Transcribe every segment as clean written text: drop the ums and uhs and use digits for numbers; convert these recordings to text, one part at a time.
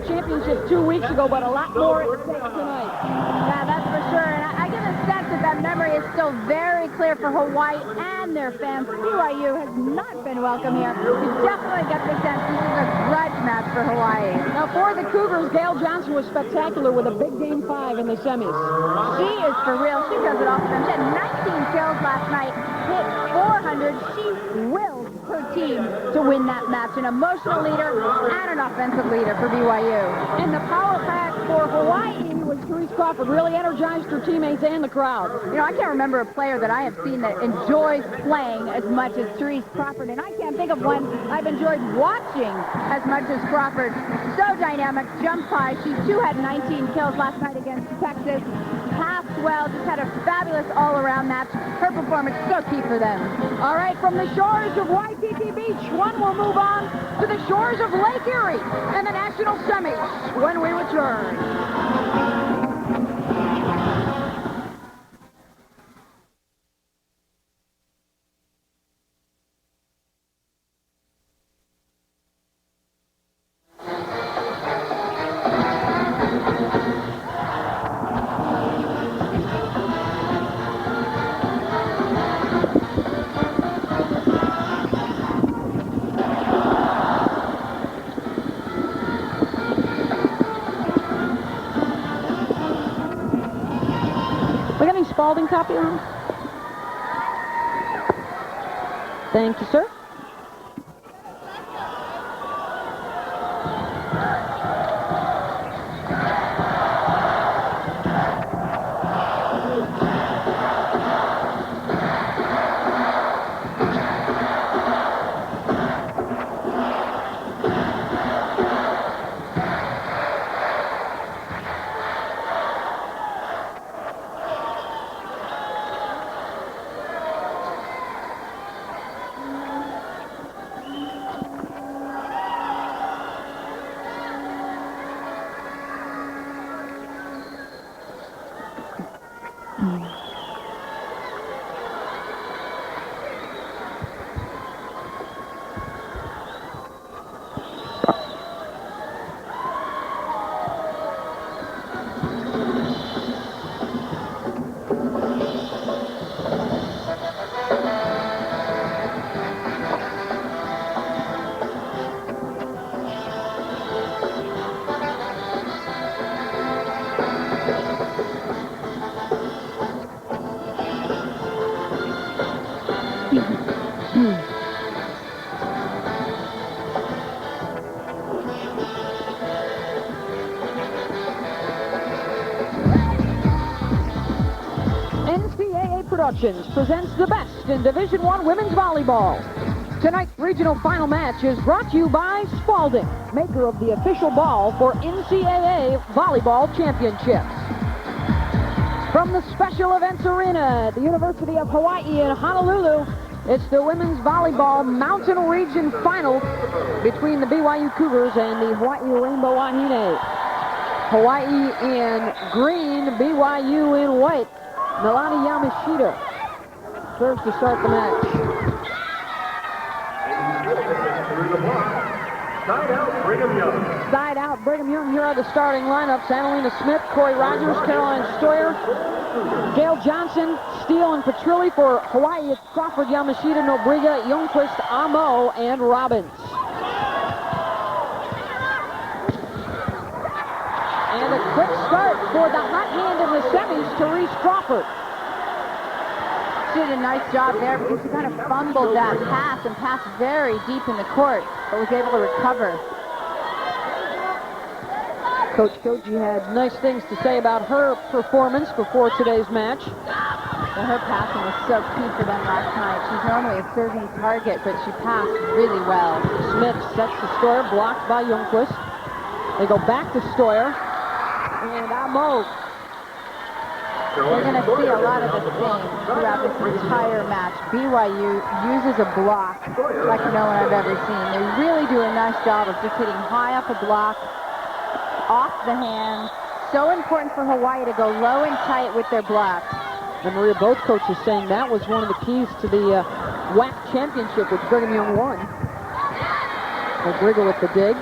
championship 2 weeks ago, but a lot more at stake tonight. Yeah, that's for sure. And I get a sense that memory is still very clear for Hawaii and their fans. BYU has not been welcome here. You definitely get the sense this is a grudge match for Hawaii. Now, for the Cougars, Gail Johnson was spectacular with a big game 5 in the semis. She is for real. She does it all for them. She had 19 kills last night, hit 400. She willed her team to win that match. An emotional leader and an offensive leader for BYU. And the power pack for Hawaii was Therese Crawford. Really energized her teammates and the crowd. You know, I can't remember a player that I have seen that enjoys playing as much as Therese Crawford, and I can't think of one I've enjoyed watching as much as Crawford. So dynamic, jumped high. She too had 19 kills last night against Texas. Passed well, just had a fabulous all-around match. Her performance so key for them. All right, from the shores of Waikiki Beach, one will move on to the shores of Lake Erie and the national semis when we return. Spalding copy on? Thank you, sir. NCAA Productions presents the best in Division I women's volleyball. Tonight's regional final match is brought to you by Spalding, maker of the official ball for NCAA Volleyball Championships. From the Special Events Arena at the University of Hawaii in Honolulu, it's the women's volleyball Mountain Region Final between the BYU Cougars and the Hawaii Rainbow Wahine. Hawaii in green, BYU in white. Milani Yamashita serves to start the match. Side out, Brigham Young. Side out, Brigham Young. Here are the starting lineups. Annalena Smith, Corey Rogers, Caroline Stoyer, Gail Johnson, Steele, and Petrilli. For Hawaii, it's Crawford, Yamashita, Nobriga, Youngquist, Amo, and Robbins. And a quick start for the hot hand in the semis, Therese Crawford. She did a nice job there because she kind of fumbled that pass and passed very deep in the court, but was able to recover. Coach Koji had nice things to say about her performance before today's match. Well, her passing was so key for them last night. She's normally a serving target, but she passed really well. Smith sets the Stoyer, blocked by Youngquist. They go back to Stoyer. And Amo. We're going to see a lot of the same throughout this entire match. BYU uses a block like no one I've ever seen. They really do a nice job of just hitting high up a block, off the hand. So important for Hawaii to go low and tight with their blocks. And Maria, both coaches saying that was one of the keys to the WAC championship, which Brigham Young won. O'Griggle with the dig.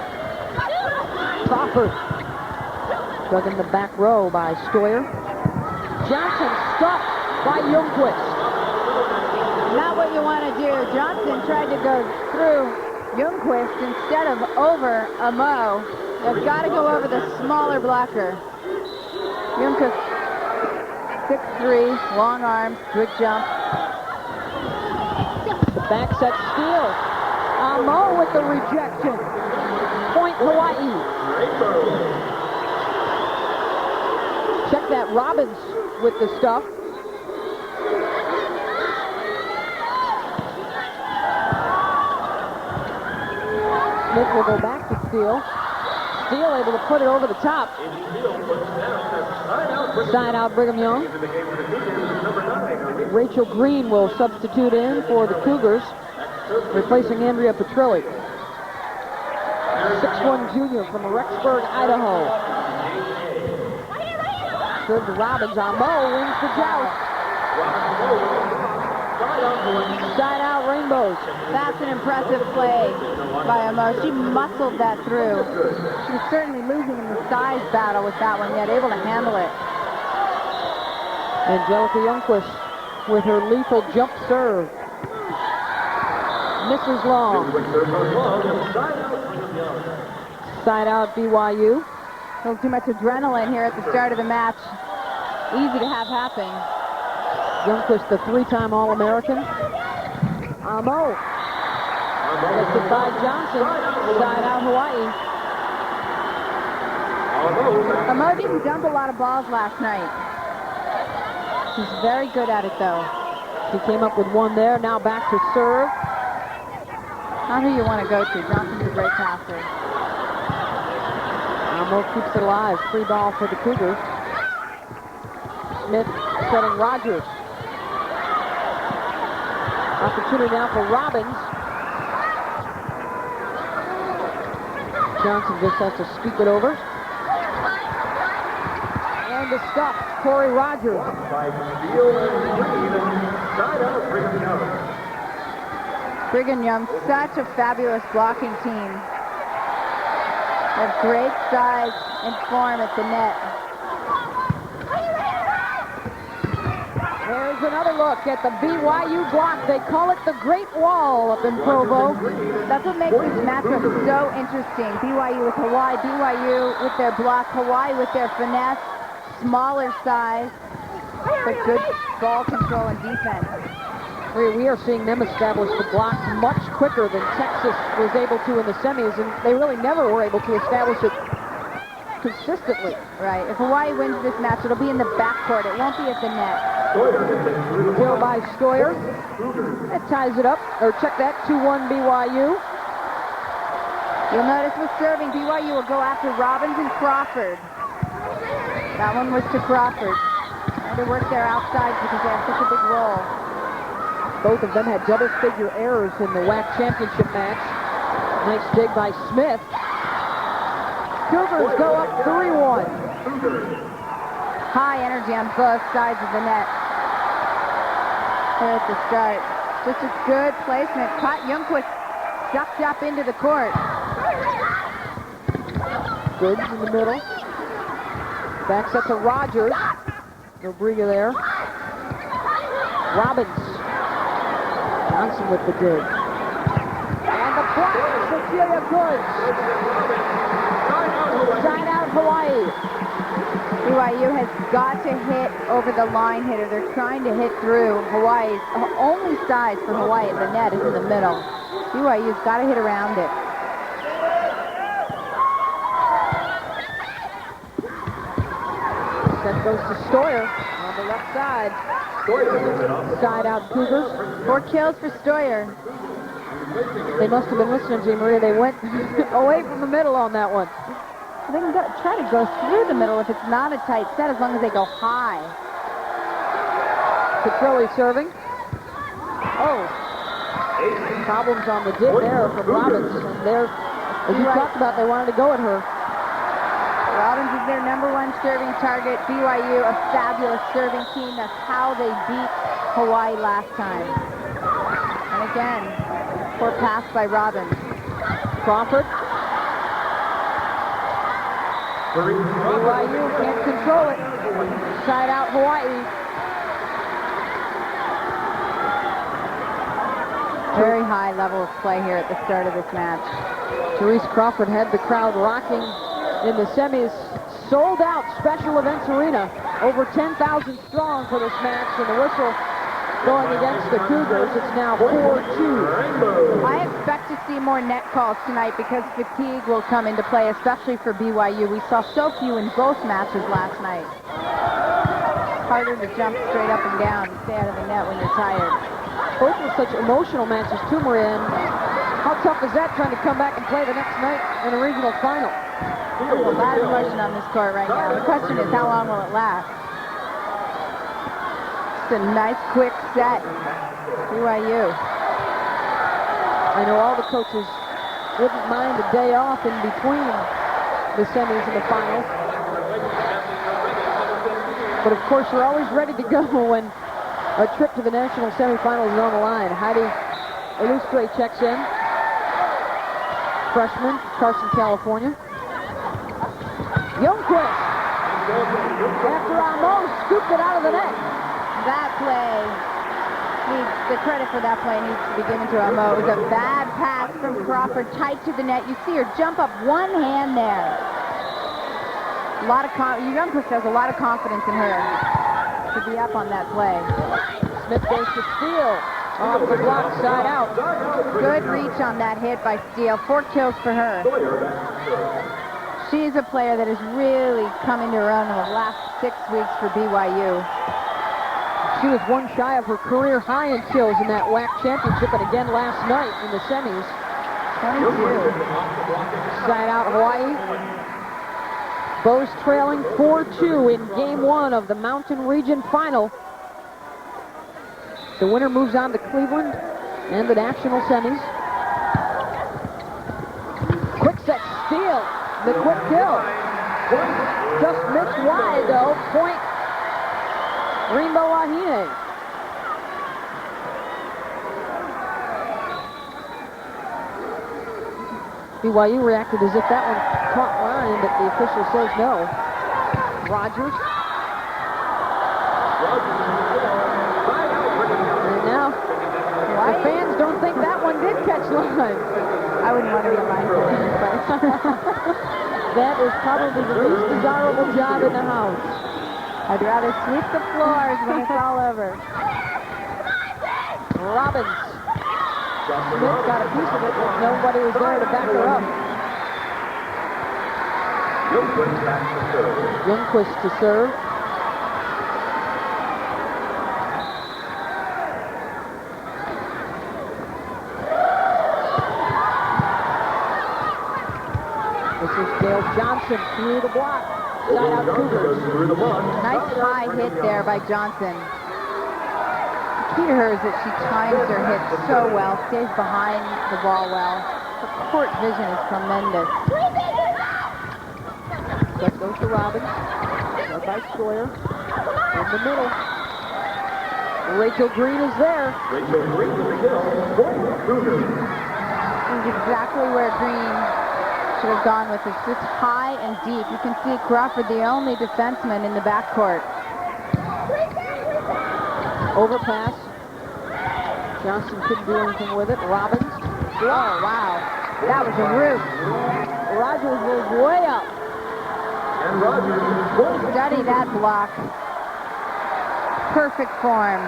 Crawford. Dug in the back row by Stoyer. Johnson stopped by Ljungqvist. Not what you want to do. Johnson tried to go through Ljungqvist instead of over Amo. They've got to go over the smaller blocker. Ljungqvist, 6'3", long arms, good jump. The back set steal. Amo with the rejection. Point Hawaii. Check that, Robbins with the stuff. Smith will go back to Steele. Steele able to put it over the top. Side out Brigham Young. Rachel Green will substitute in for the Cougars, replacing Andrea Petrilli. 6'1" junior from Rexburg, Idaho. Serve to Robbins. Amo wins the joust. Side out Rainbows. That's an impressive play by Amo. She muscled that through. She was certainly losing in the size battle with that one, yet able to handle it. Angelica Ljungqvist with her lethal jump serve. Misses long. Side out BYU. A little too much adrenaline here at the start of the match. Easy to have happen. Ljungqvist, the three-time All-American. Amo. Lifted by Johnson. Side out Hawaii. Amo didn't dump a lot of balls last night. She's very good at it, though. She came up with one there. Now back to serve. Not who you want to go to. Johnson's a great passer. Amo keeps it alive. Free ball for the Cougars. Smith setting Rogers. Opportunity now for Robbins. Johnson just has to scoop it over. And to stop Corey Rogers. Brigham Young, such a fabulous blocking team. They have great size and form at the net. There's another look at the BYU block. They call it the Great Wall up in Provo. That's what makes this matchup so interesting. BYU with Hawaii, BYU with their block, Hawaii with their finesse, smaller size, but good ball control and defense. We are seeing them establish the block much quicker than Texas was able to in the semis, and they really never were able to establish it consistently. Right. If Hawaii wins this match, it'll be in the backcourt. It won't be at the net. Kill by Stoyer. That ties it up. Or check that, 2-1 BYU. You'll notice with serving, BYU will go after Robbins and Crawford. That one was to Crawford. And they work their outsides because they have such a big role. Both of them had double-figure errors in the WAC championship match. Nice dig by Smith. Cougars go up 3-1. High energy on both sides of the net. Here at the start. Just a good placement. Caught Ljungqvist ducked up into the court. Goods in the middle. Back set to Rogers. No Briga there. Robbins. Johnson with the dig. And the block, Cecilia Goods. Side out Hawaii. BYU has got to hit over the line hitter. They're trying to hit through Hawaii's. Only size for Hawaii at the net is in the middle. BYU's got to hit around it. Set goes to Stoyer on the left side. Side out Cougars. 4 kills for Stoyer. They must have been listening to you, Maria. They went away from the middle on that one. They can try to go through the middle if it's not a tight set, as long as they go high. Petrilli serving. Oh. Problems on the dig there from Robbins. And there, as you talked about, they wanted to go at her. Robbins is their #1 serving target. BYU, a fabulous serving team. That's how they beat Hawaii last time. And again, poor pass by Robbins. Crawford. BYU can't control it. Side out Hawaii. Very high level of play here at the start of this match. Therese Crawford had the crowd rocking in the semis. Sold out Special Events Arena. Over 10,000 strong for this match, and the whistle going against the Cougars. It's now 4-2. I expect to see more net calls tonight because fatigue will come into play, especially for BYU. We saw so few in both matches last night. Harder to jump straight up and down and stay out of the net when you're tired. Both were such emotional matches too, Maria. How tough is that trying to come back and play the next night in a regional final? There's a lot of emotion on this court right now. The question is, how long will it last? Just a nice, quick set. BYU. I know all the coaches wouldn't mind a day off in between the semis and the finals. But of course, you're always ready to go when a trip to the national semifinals is on the line. Heidi Illustre checks in. Freshman, Carson, California. Youngquist. After Amos scooped it out of the net. That play, the credit for that play needs to be given to Amo. It was a bad pass from Crawford, tight to the net. You see her jump up one hand there. Youngquist has a lot of confidence in her to be up on that play. Smith goes to Steele. Off the block, side out. Good reach on that hit by Steele. 4 kills for her. She's a player that has really come into her own in the last 6 weeks for BYU. She was one shy of her career high in kills in that WAC championship, and again last night in the semis. 22. Side out Hawaii. Bows trailing 4-2 in game 1 of the Mountain Region Final. The winner moves on to Cleveland and the national semis. Quick set steal. The quick kill. Just missed wide though. Point Rainbow Wahine. BYU reacted as if that one caught line, but the official says no. Rogers. And now, the fans don't think that one did catch line. I wouldn't want to be a line fan, but that is probably the least desirable job in the house. I'd rather sweep the floors when it's all over. Robbins. Smith got a piece of it, but nobody was there to back her up. Youngquist to serve. This is Gail Johnson through the block. Side out Cougars. Nice high hit there by Johnson. The key to her is that she times her hit so well, stays behind the ball well. Her court vision is tremendous. That goes to Robbins. Led by Sawyer. In the middle. Rachel Green is there. Rachel Green with the kill. Cougars. This is exactly where Green should have gone with this. Just high and deep. You can see Crawford, the only defenseman in the backcourt. Overpass. Johnson couldn't do anything with it. Robbins. Oh, wow. That was a roof. Rogers was way up. And Rogers. Study that block. Perfect form.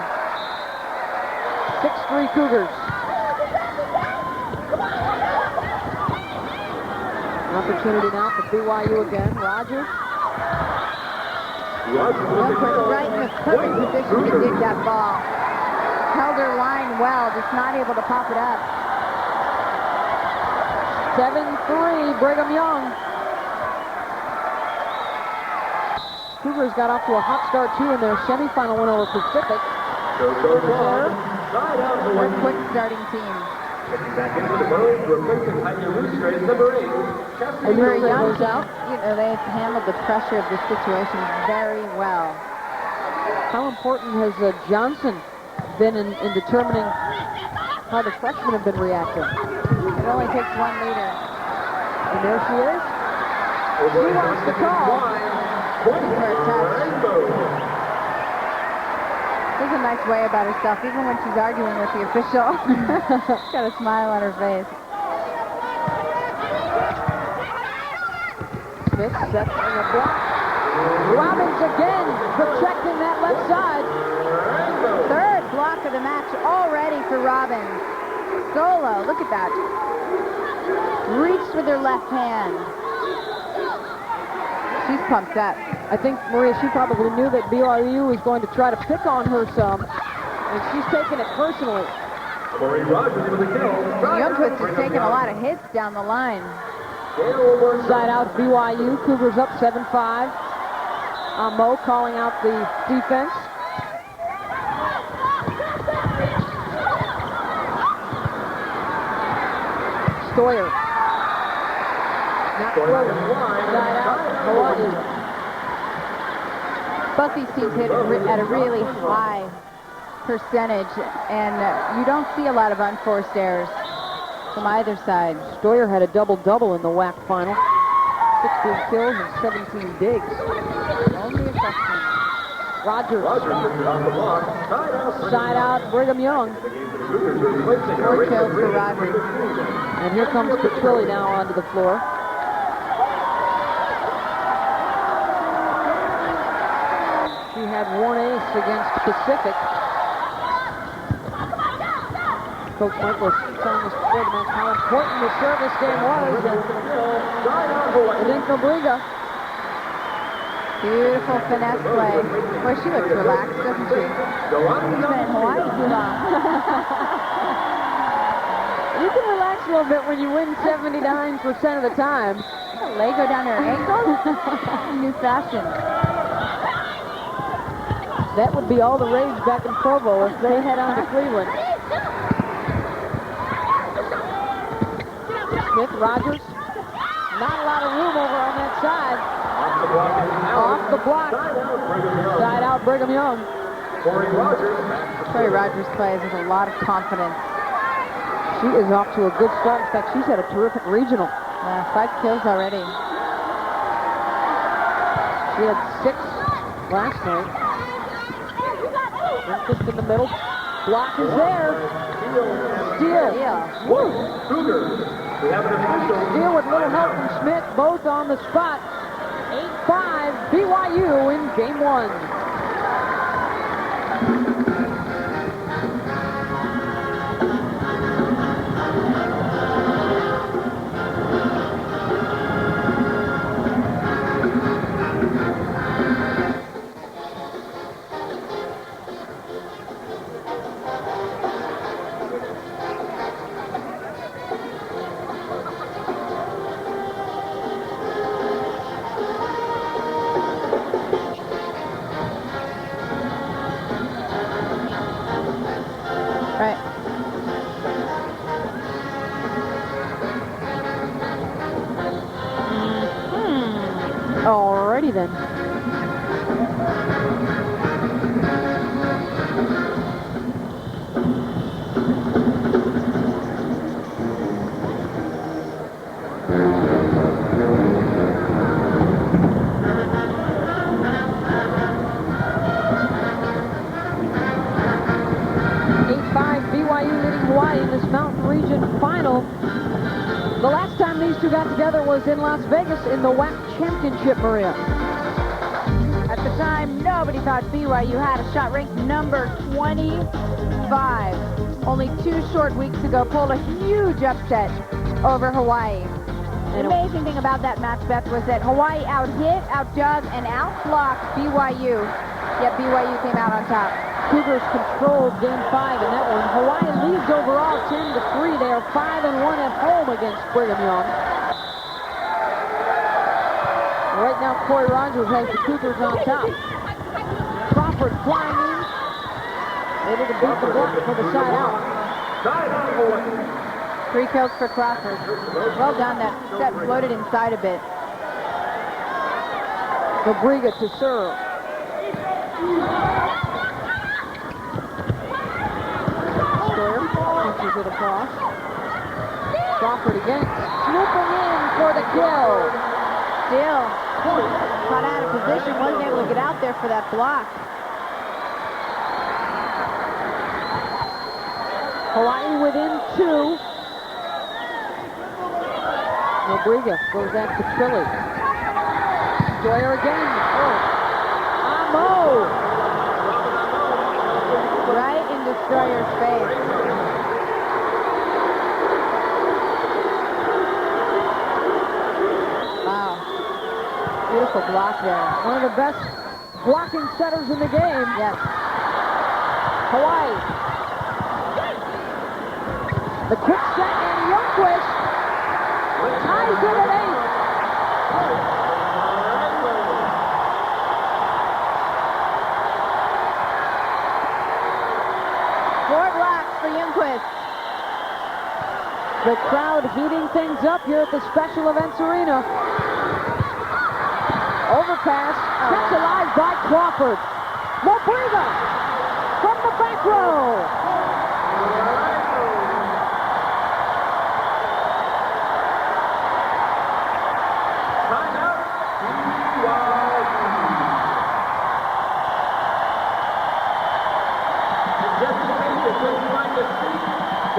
6-3 Cougars. Opportunity now for BYU again. Rogers. Right in the perfect position to dig that ball. Held her line well, just not able to pop it up. 7-3 Brigham Young. Cougars got off to a hot start too in their semifinal win over Pacific. One quick starting team. Back into the bows, replacing Heidi Illustre as number 8. And very young goes out. You know, they have handled the pressure of this situation very well. How important has Johnson been in determining how the freshmen have been reacting? It only takes one leader. And there she is. She wants the call. There's a nice way about herself, even when she's arguing with the official. She's got a smile on her face. Smith sets in a block. Robbins again protecting that left side. Third block of the match already for Robbins. Solo, look at that. Reached with her left hand. She's pumped up. I think, Maria, she probably knew that BYU was going to try to pick on her some, and she's taking it personally. Corey Rogers with a kill. Youngquist is taking a lot of hits down the line. Side out BYU. Cougars up 7-5. Mo calling out the defense. Stoyer. Not close. Side out Hawaii. Both these teams hit at a really high percentage, and you don't see a lot of unforced errors from either side. Stoyer had a double-double in the WAC final. 16 kills and 17 digs. Only a freshman. Rogers. On the block. Side out Brigham Young. 4 kills for Rogers. And here comes Petrilli now onto the floor. She had one ace against Pacific. Coach Mike was telling us before the match how important the service game was. And then Fabriga. Beautiful finesse play. Boy, she looks relaxed, doesn't she? She's been in Hawaii too long. You can relax a little bit when you win 79% of the time. A leg go down her ankle? New fashion. That would be all the rage back in Provo if they head on to Cleveland. Smith, Rogers. Not a lot of room over on that side. Off the block. Side out Brigham Young. Corey Rogers. Corey Rogers plays with a lot of confidence. She is off to a good start. In fact, she's had a terrific regional. 5 kills already. She had 6 last night. Just in the middle. Block is there. Steal. Woo! Cougars. We have an official. Steal with little help from Smith. Both on the spot. 8-5 BYU in game 1. Alrighty then. BYU leading Hawaii in this Mountain Region final. The last time these two got together was in Las Vegas in the WAC Championship, Maria. At the time, nobody thought BYU had a shot, ranked number 25. Only 2 short weeks ago, pulled a huge upset over Hawaii. The amazing thing about that match, Beth, was that Hawaii out-hit, out-dug, and out-blocked BYU, yet BYU came out on top. Cougars controlled game 5 in that one. Hawaii leads overall 10-3. They are 5-1 at home against Brigham Young. Right now, Corey Rogers has the Cougars on top. Crawford flying in. Able to beat the block for the side out. 3 kills for Crawford. Well done. That set floated inside a bit. Fabriga to serve. Punches it across. Crawford again, swooping in for the kill. Steele got out of position, wasn't able to get out there for that block. Hawaii within 2. Nobriga goes after Trilly. Destroyer again. Oh. Amo. Right in Destroyer's face. Wow. Beautiful block there. One of the best blocking setters in the game. Yes. Hawaii. The quick set, and Youngquist ties it at 8. For Youngquist. The crowd heating things up here at the Special Events Arena. Overpass, kept alive by Crawford. Nobriga from the back row.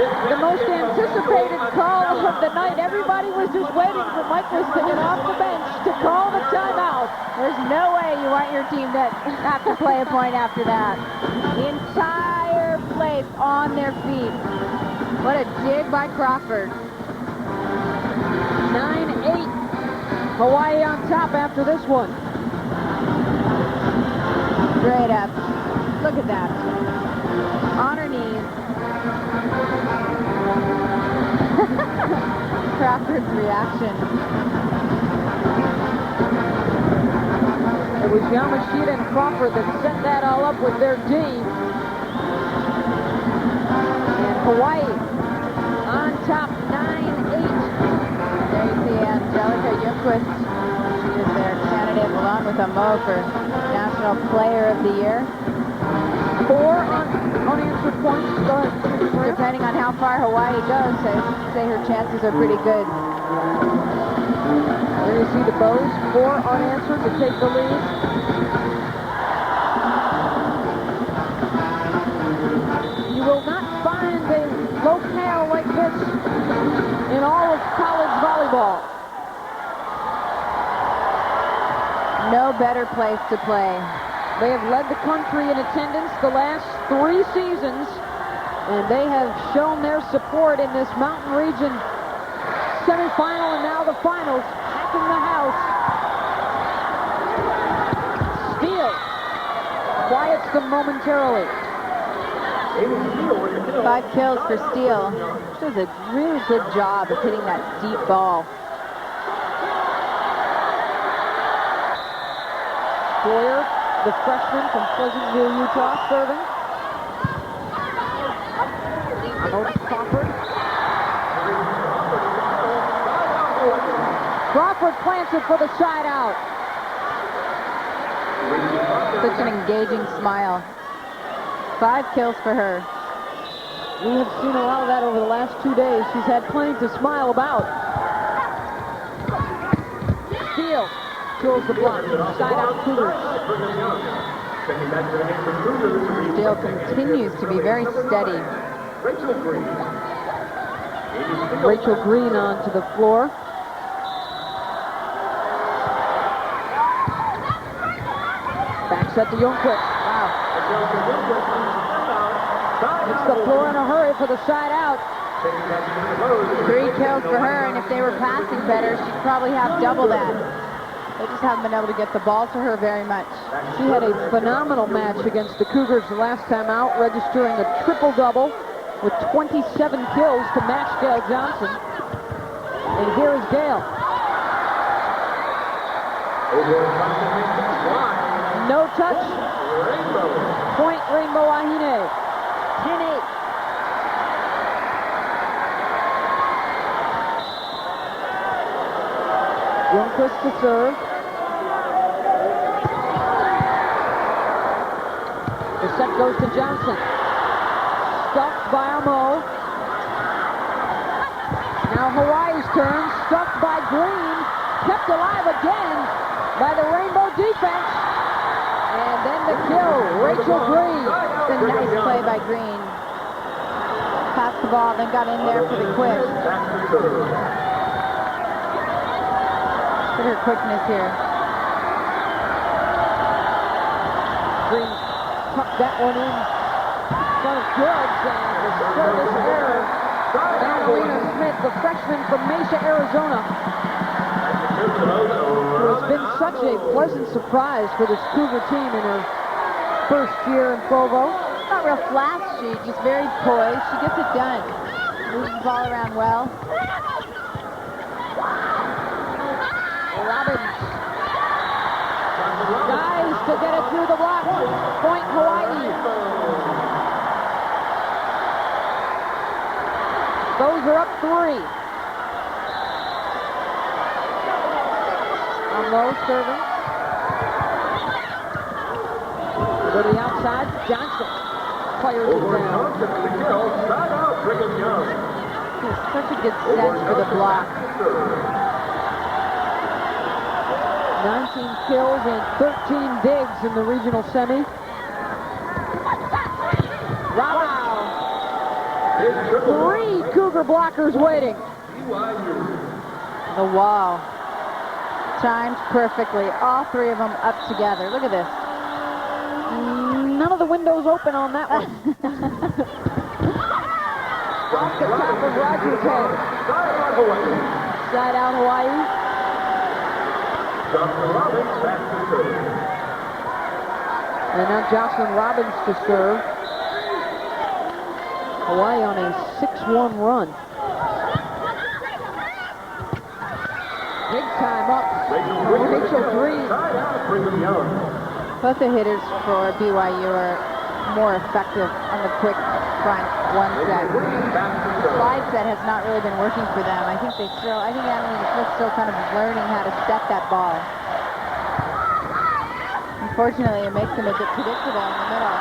The most anticipated call of the night. Everybody was just waiting for Michaelis to get off the bench to call the timeout. There's no way you want your team to have to play a point after that. The entire place on their feet. What a dig by Crawford. 9-8. Hawaii on top after this one. Straight up. Look at that. On her knees. Crawford's reaction. It was Yamashita and Crawford that set that all up with their D. And Hawaii on top 9-8. There you see Angelica Youngquist. She is their candidate along with Amo for National Player of the Year. 4 unanswered points. Go ahead. Depending on how far Hawaii goes, I'd say her chances are pretty good. There you see the Bows, 4 unanswered to take the lead. You will not find a locale like this in all of college volleyball. No better place to play. They have led the country in attendance the last 3 seasons, and they have shown their support in this Mountain Region semifinal and now the finals, packing the house. Steele quiets them momentarily. 5 kills for Steele. She does a really good job of hitting that deep ball. Boyer, the freshman from Pleasantville, Utah, serving. Crawford. Crawford plants it for the side out. Such an engaging smile. 5 kills for her. We have seen a lot of that over the last 2 days. She's had plenty to smile about. Steele kills the block. Side out Cougars. Steele continues to be very steady. Rachel Green onto the floor. Back set to Youngquist. Wow. Hits the floor in a hurry for the side out. 3 kills for her, and if they were passing better, she'd probably have double that. They just haven't been able to get the ball to her very much. She had a phenomenal match against the Cougars the last time out, registering a triple-double with 27 kills to match Gail Johnson. And here is Gail. No touch. Point Rainbow Wahine. 10-8. Youngquist to serve. The set goes to Johnson. Stuffed by Amo. Now Hawaii's turn. Stuffed by Green. kept alive again by the Rainbow defense. And then the kill, Rachel Green. It's a nice play by Green. Passed the ball, then got in there for the quick. Look at her quickness here. Green tucked that one in front of Goods, and the service error. Magdalena Smith, the freshman from Mesa, Arizona, who has been such a pleasant surprise for this Cougar team in her first year in Provo. Not real flashy, just very poised. She gets it done. Moves the ball around well. Robbins dives to get it through the block. Point Hawaii. Those are up 3. On low serving. Go to the outside. Johnson fires it down. He has such a good sense for the block. 19 kills and 13 digs in the regional semi. Wow. 3 Cougar blockers waiting. The wall. Timed perfectly. All 3 of them up together. Look at this. None of the windows open on that one. Off the top of Rogers' head. Side out Hawaii. And now Jocelyn Robbins to serve. Hawaii on a 6-1 run. Big time up. Rachel Green. Both the hitters for BYU are more effective on the quick front one set. Slide set has not really been working for them. I think Annalena Smith's still kind of learning how to set that ball. Unfortunately, it makes them a bit predictable in the middle.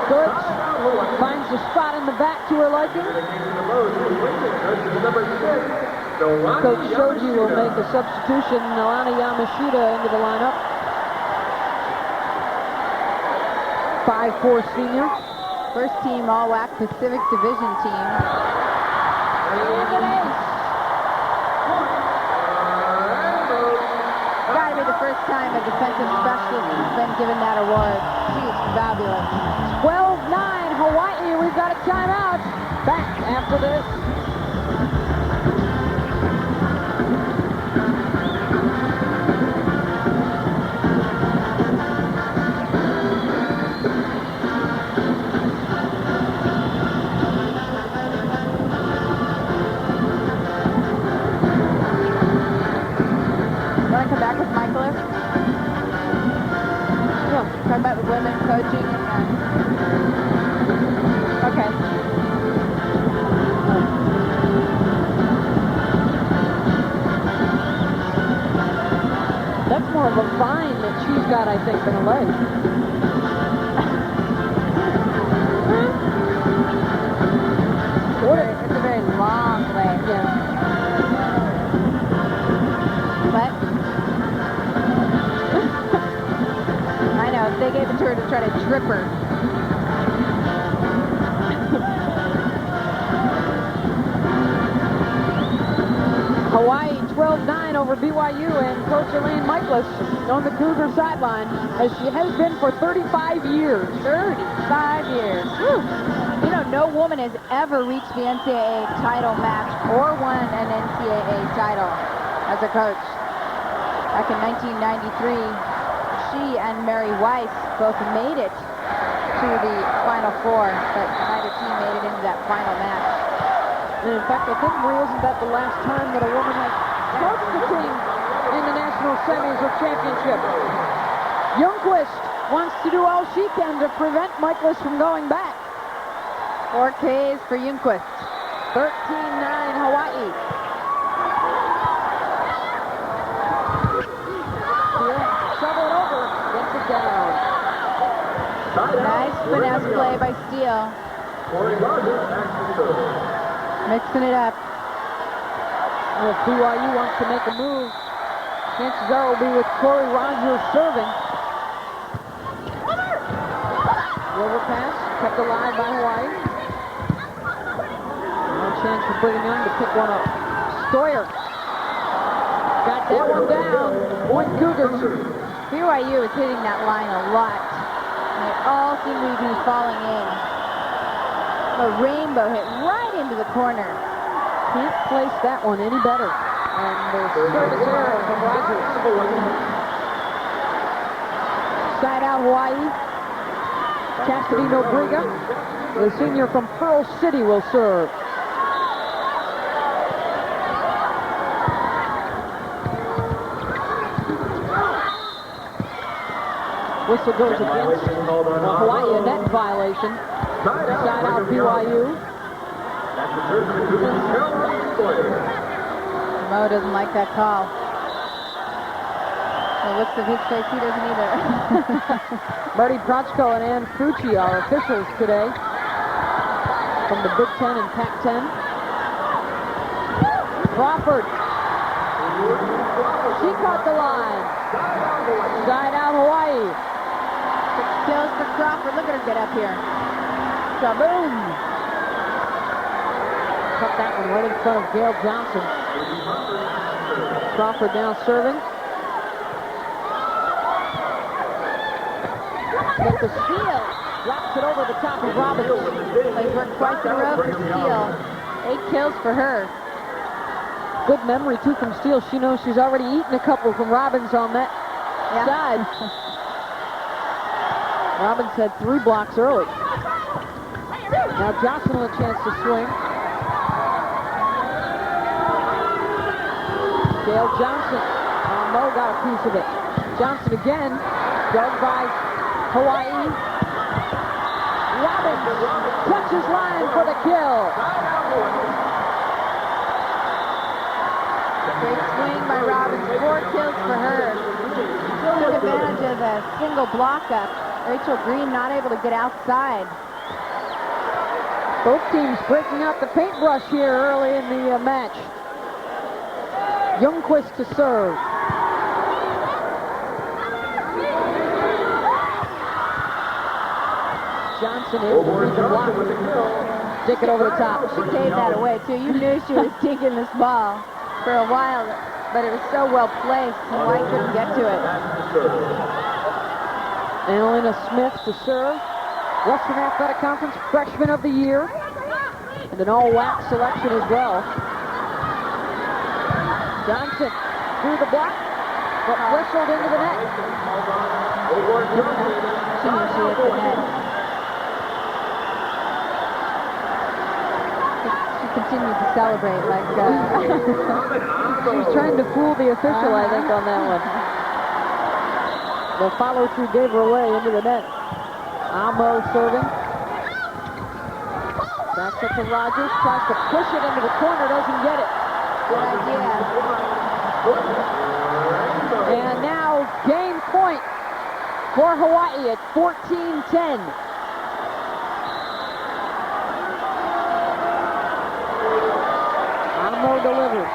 Goods finds a spot in the back to her liking. Coach Shoji will make a substitution. Alana Yamashita into the lineup. 5'4" senior. First team All-WAC Pacific Division team. And an ace. Gotta be the first time a defensive specialist has been given that award. She's fabulous. 12-9 Hawaii. We've got a timeout. Back after this. Want to come back with Michaelis? Yeah. Talk about the women coaching and okay. That's more of a vine that she's got, I think, than a leg. It's a very long leg. Yeah. What? I know, they gave it to her to try to trip her. Hawaii 12-9 over BYU, and Coach Elaine Michaelis on the Cougar sideline, as she has been for 35 years. 35 years. Whew. You know, no woman has ever reached the NCAA title match or won an NCAA title as a coach. Back in 1993, she and Mary Weiss both made it to the Final Four, but neither team made it into that final match. And in fact, I think, Marie, isn't that the last time that a woman has coached the team in the national semis or championship? Youngquist wants to do all she can to prevent Michaelis from going back. 4 Ks for Youngquist. 13-9 Hawaii. Shovel it over, gets it down. Nice finesse play by Steele. Mixing it up. Well, if BYU wants to make a move, chances are it will be with Corey Rogers serving. Over pass, kept alive by Hawaii. No chance for Brigham Young to pick one up. Stoyer got that one down. Point Cougars. BYU is hitting that line a lot. And they all seem to be falling in. A rainbow hit right into the corner. Can't place that one any better. And the service error from Rogers. Side out Hawaii. Chastity Nobriga, the senior from Pearl City, will serve. Whistle goes against Hawaii, a net violation. Side out BYU. Mo doesn't like that call. The looks of his face, he doesn't either. Marty Prochko and Ann Frucci are officials today from the Big Ten and Pac-10. Crawford. She caught the line. Side out Hawaii. 6 kills for Crawford. Look at her get up here. Kaboom! Cut that one right in front of Gail Johnson. Crawford now serving. With the steal, drops it over the top of Robbins. Plays work twice in a row for Steele. 8 kills for her. Good memory, too, from Steele. She knows she's already eaten a couple from Robbins on that side. Robbins had 3 blocks early. Now Johnson with a chance to swing. Gail Johnson. Mo got a piece of it. Johnson again. Dug by Hawaii. Robbins touches line for the kill. Great swing by Robbins. 4 kills for her. Took advantage of a single block up. Rachel Green not able to get outside. Both teams breaking out the paintbrush here early in the match. Youngquist to serve. Johnson in with the block. Stick it over the top. She gave that away, too. You knew she was taking this ball for a while, but it was so well placed, and White couldn't get to it. Annalena Smith to serve. Western Athletic Conference Freshman of the Year. And an all-WAC selection as well. Johnson through the block, but whistled into the net. She knew she hit the net. She continued to celebrate like... She's trying to fool the official, I think, on that one. The follow-through gave her away into the net. Amo serving. Backs up to Rogers, tries to push it into the corner, doesn't get it. Good idea. And now game point for Hawaii at 14-10. Amo delivers.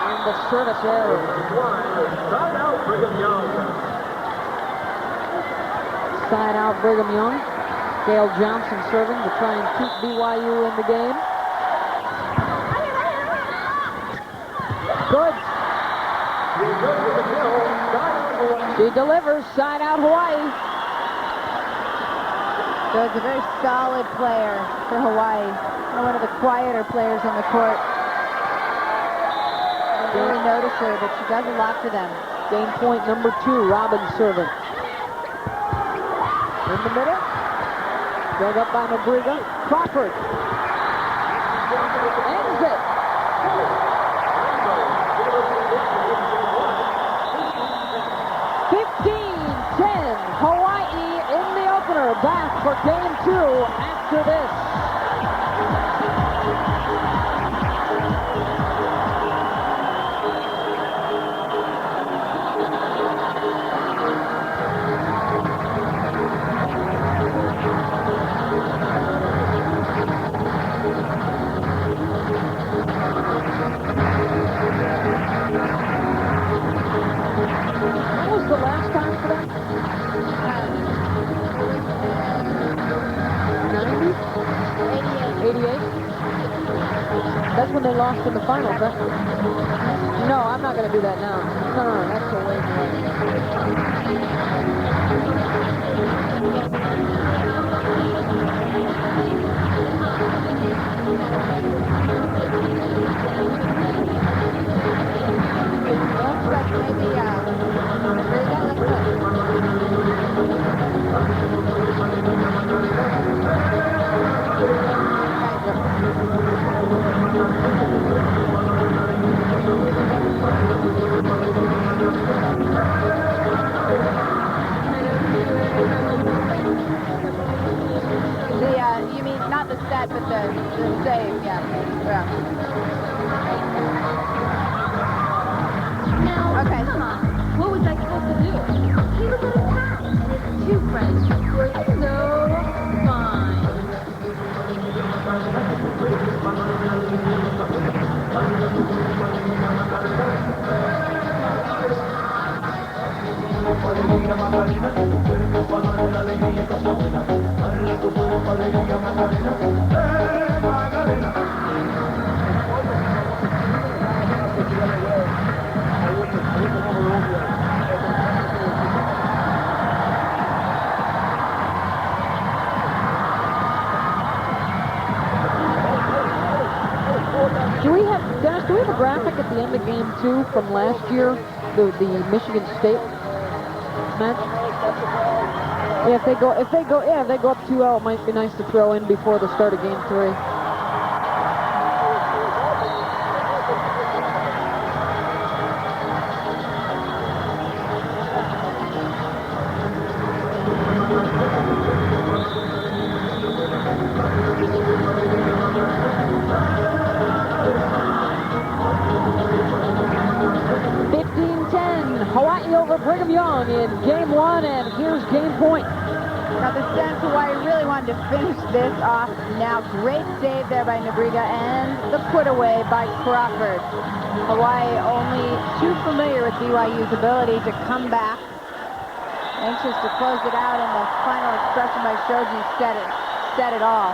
And the service error. Side out Brigham Young. Side out Brigham Young. Gail Johnson serving to try and keep BYU in the game. Good. She delivers. Side out Hawaii. So it's a very solid player for Hawaii. One of the quieter players on the court. You really notice her, but she does a lot for them. Game point number 2, Robbins serving. In the middle. Dug up by Nobriga. Crawford. Ends it. 15-10. Hawaii in the opener. Back for game 2 after this. they lost in the finals, huh? No, I'm not going to do that now. No, that's a way Looks like maybe, let's look. You mean not the set, but the save, yeah. Now, Okay. come on. What was I supposed to do? He was at a pass, and his two friends were so fine. Dennis, do we have a graphic at the end of game 2 from last year, the Michigan State match? Yeah, if they go up 2-0, it might be nice to throw in before the start of game 3. Hawaii over Brigham Young in game 1, and here's game point. Now the Sense Hawaii really wanted to finish this off. Now great save there by Nabriga and the put away by Crawford. Hawaii only too familiar with BYU's ability to come back. Anxious to close it out, and the final expression by Shoji said it all.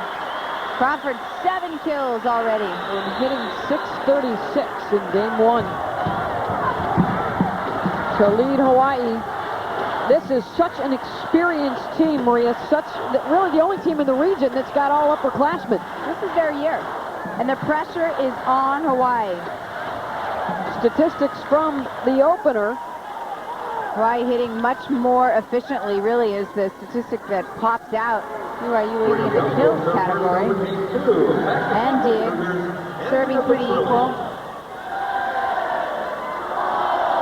Crawford 7 kills already. And hitting .636 in game 1. To lead Hawaii. This is such an experienced team, Maria. Really the only team in the region that's got all upperclassmen. This is their year, and the pressure is on Hawaii. Statistics from the opener. Hawaii hitting much more efficiently, really, is the statistic that pops out. BYU leading in the kills category. And Diggs serving pretty equal.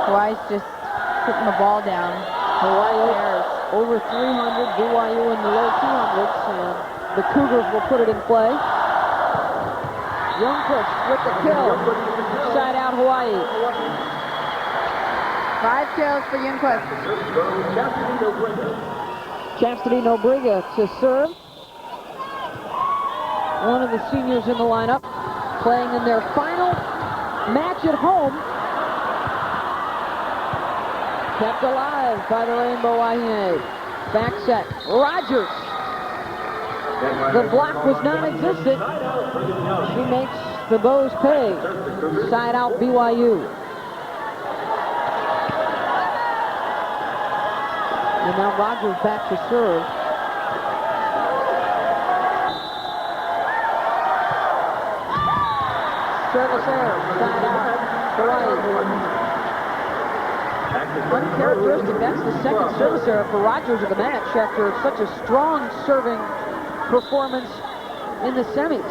Hawaii's just putting the ball down. Hawaii over 300, BYU in the low 200s, and the Cougars will put it in play. Youngquist with the kill. Side out Hawaii. 5 kills for Youngquist. Chastity Nobriga to serve. One of the seniors in the lineup, playing in their final match at home. Kept alive by the Rainbow Wahine. Back set. Rogers. The block was non-existent. She makes the Bows pay. Side out BYU. And now Rogers back to serve. Service error. Side out. Hawaii. Uncharacteristic, that's the second service error for Rogers of the match after such a strong serving performance in the semis.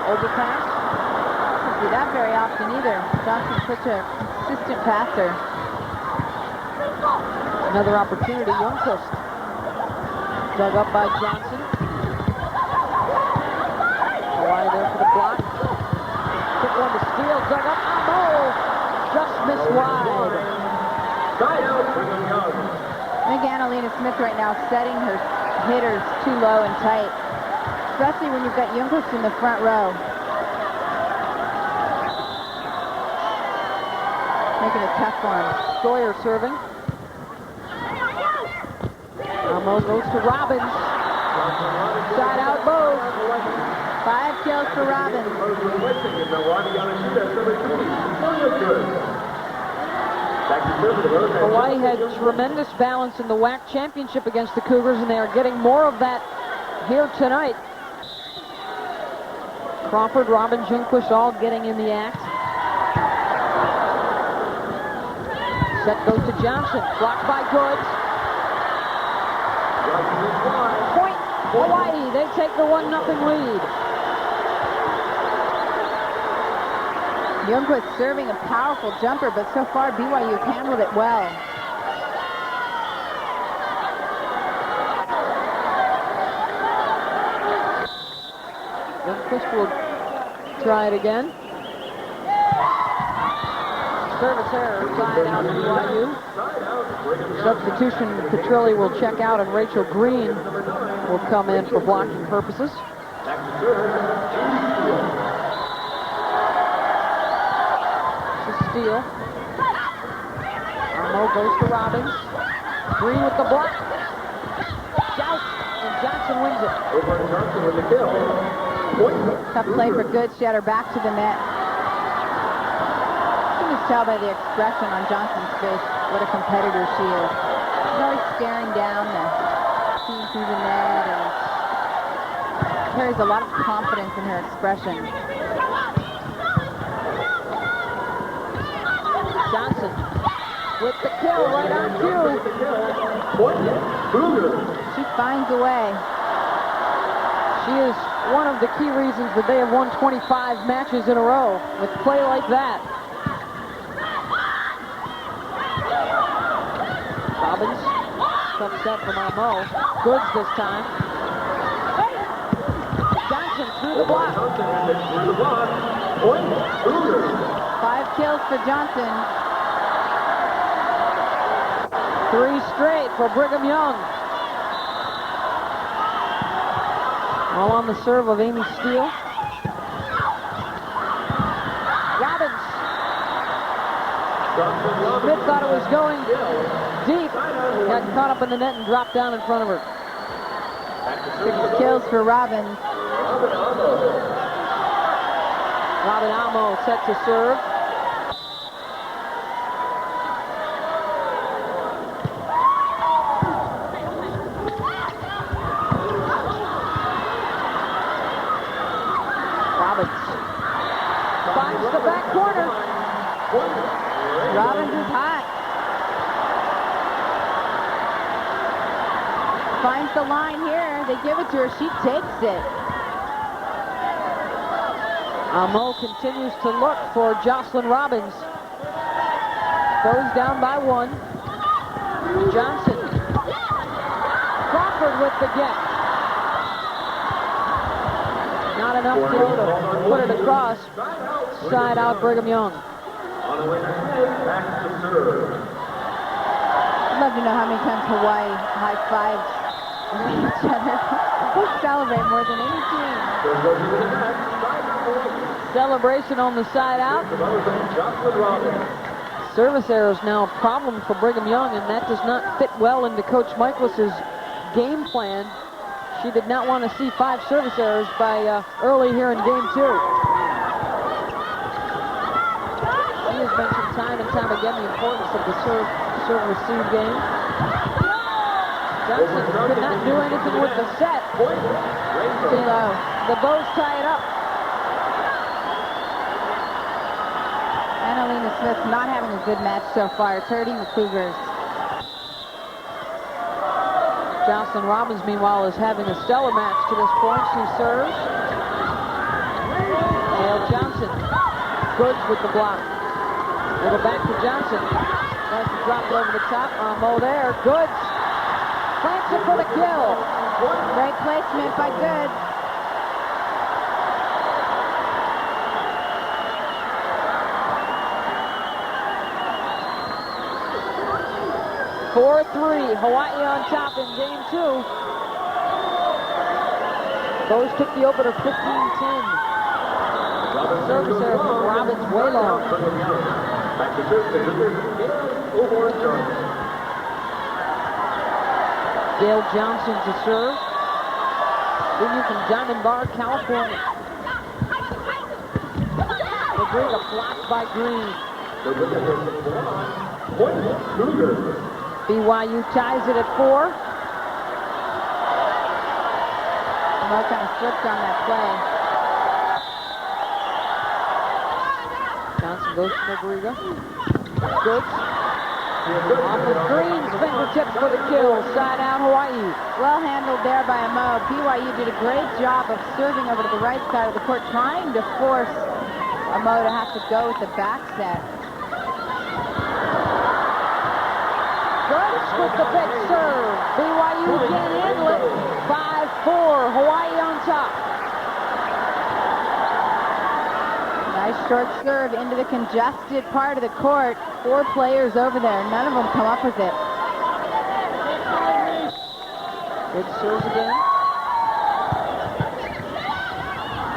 Overpass. Don't see that very often either. Johnson's such a consistent passer. Another opportunity, Youngquist. Dug up by Johnson. Hawaii there for the block. Took one to steal, dug up. Just missed wide. Again, Alina Smith right now setting her hitters too low and tight, especially when you've got Youngquist in the front row. Making it tough for him. Sawyer serving. Almost goes to Robbins. Side out Bowes. 5 kills for Robbins. Replacing is Milwaukee on a shoot at number 20. Sonia Good. Back to serve for the Rose. Hawaii had tremendous balance in the WAC championship against the Cougars, and they are getting more of that here tonight. Crawford, Robin, Junquist all getting in the act. Set goes to Johnson. Blocked by Goods. Point Hawaii. They take the 1-0 lead. Youngquist serving a powerful jumper, but so far BYU handled it well. Youngquist will try it again. Service error, side out BYU. Substitution, Petrilli will check out, and Rachel Green will come in for blocking purposes. Steal. Armo goes to Robbins. Green with the block. Joust, and Johnson wins it. Over to Johnson with the kill. Point. Tough play for Good. She had her back to the net. You can just tell by the expression on Johnson's face what a competitor she is. She's always staring down the team through the net and carries a lot of confidence in her expression. Johnson with the kill right on cue. She finds a way. She is one of the key reasons that they have won 25 matches in a row with play like that. Robbins, tough set from Armo. Goods this time. Johnson through the block. 5 kills for Johnson. 3 straight for Brigham Young. All on the serve of Amy Steele. Robbins. Smith thought it was going deep. Got caught up in the net and dropped down in front of her. 6 kills for Robbins. Robin Almo set to serve. Robbins finds the back corner. Robbins is hot. Finds the line here. They give it to her. She takes it. Almo continues to look for Jocelyn Robbins. Goes down by 1. Johnson. Crawford with the get. Not enough to put it across. Side out Brigham Young. On the way back to serve. I'd love to know how many times Hawaii high-fives each other. They celebrate more than any team. Celebration on the side out. Service error is now a problem for Brigham Young, and that does not fit well into Coach Michaelis' game plan. She did not want to see 5 service errors by early here in game 2. She has mentioned time and time again the importance of the serve-receive game. Johnson could not do anything with the set. The Bows tie it up. Annalena Smith not having a good match so far. It's hurting the Cougars. Jocelyn Robbins, meanwhile, is having a stellar match to this point. She serves. Gail Johnson. Goods with the block. They go back to Johnson. Tries to drop it over the top. Armo there. Goods. Plants it for the kill. Great placement by Goods. Hawaii on top in game 2. Bows took the opener 15-10. Service error from Robbins way long. Back to serve. Gail Johnson to serve. BYU from Diamond Bar, California. Rodrigo blocked by Green. BYU ties it at 4. Mo kind of slipped on that play. Johnson goes to Rodrigo. Good. Off of Green's fingertips for the kill. Side out Hawaii. Well handled there by Mo. BYU did a great job of serving over to the right side of the court, trying to force Mo to have to go with the back set. Good with the pick serve. BYU can't handle it. 5-4. Hawaii on top. Nice short serve into the congested part of the court. 4 players over there. None of them come up with it. Good serve again.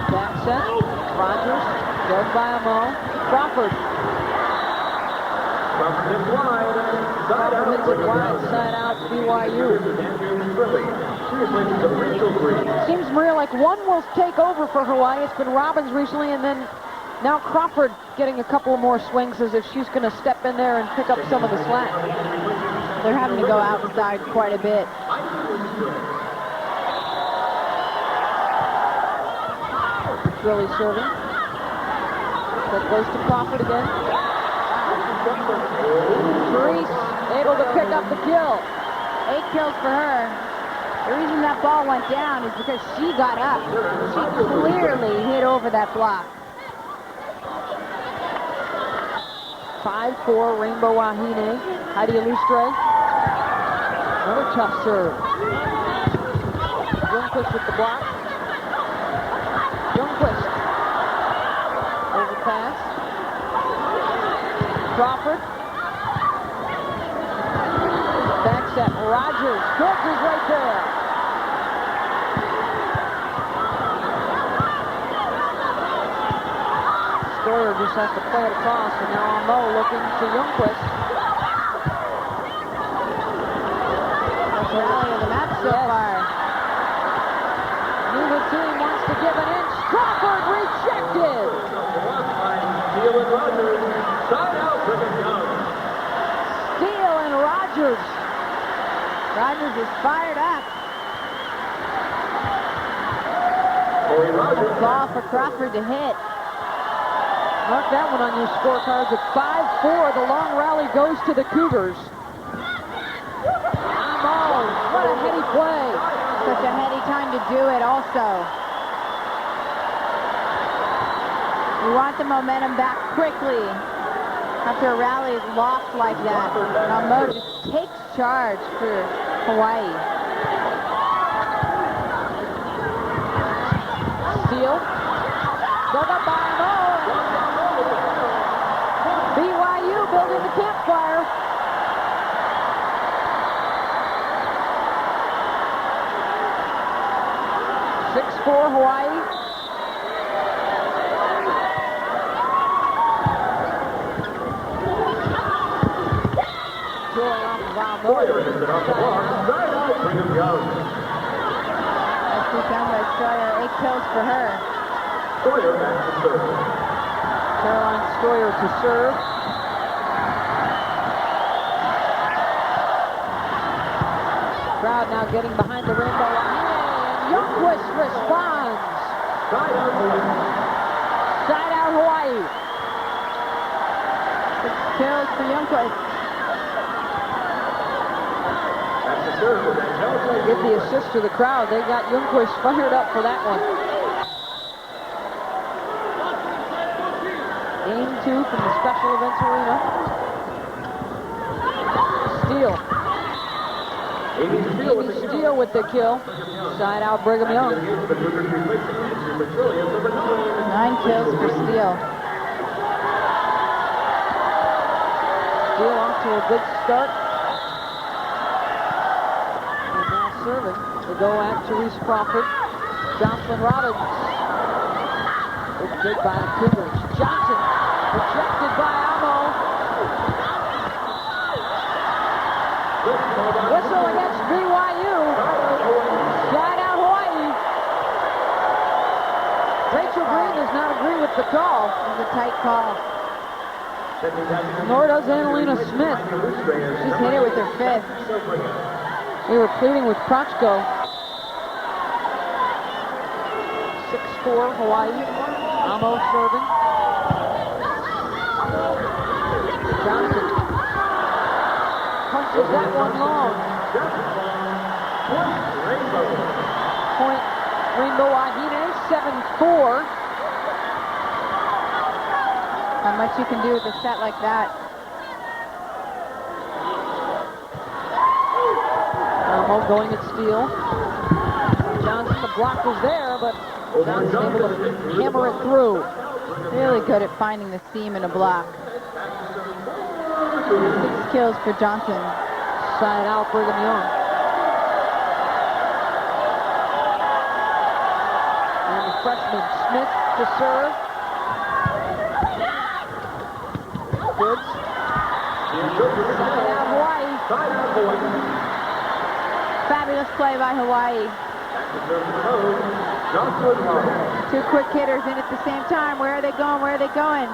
Back set. Rogers. Dug by Mo. Crawford. Crawford hits it wide. Side out BYU. Seems more like one will take over for Hawaii. It's been Robbins recently, and then now Crawford getting a couple more swings as if she's going to step in there and pick up some of the slack. They're having to go outside quite a bit. Really serving. That goes to Crawford again. Therese able to pick up the kill. 8 kills for her. The reason that ball went down is because she got up. She clearly hit over that block. 5-4 Rainbow Wahine. Heidi Lustre. Another tough serve. Youngquist with the block. Youngquist. Overpass. Crawford. Back set. Rogers. Cook is right there. Stoyer just has to play it across, and now Mo looking to Youngquist. That's the rally of the match so far. Neither team wants to give an inch. Crawford rejected. Steele and Rogers. Rogers is fired up. Ball for Crawford to hit. Mark that one on your scorecards at 5-4. The long rally goes to the Cougars. Oh, what a heady play. Such a heady time to do it also. You want the momentum back quickly after a rally is lost like that. Now Mo just takes charge for Hawaii. Steele. Dug up by Mo. BYU building the campfire. For Hawaii. Joy off of Almoyer. Nicely done by Stoyer. 8 kills for her. Caroline Stoyer to serve. Crowd now getting behind the rainbow line. Youngquist responds. Side out Hawaii. 6 kills for Youngquist. Give the assist to the crowd. They got Youngquist fired up for that one. Game 2 from the Special Events Arena. Steele. Amy Steele with the kill. Side out Brigham Young. 9 kills for Steele. Steele off to a good start. And now serving. They go at Therese Crawford. Jocelyn Robbins. Good dig by the Cougars. Johnson rejected by Amo. Whistle against BYU. Side out Hawaii. call. does not agree with the call. It's a tight call. Nor does Annalena Smith. She's hit it with her fifth. They were pleading with Prochko. 6-4 Hawaii. Amo serving. Johnson punches that one long. Point Rainbow Wahine, 7-4. How much you can do with a set like that. Amo going at steal. Johnson, the block was there, but Johnson able to hammer it through. Really good at finding the seam in a block. 6 kills for Johnson. Side out, Brigham Young. And the freshman Smith to serve. Goods. Side out Hawaii. Fabulous play by Hawaii. 2 quick hitters in at the same time. Where are they going? Where are they going?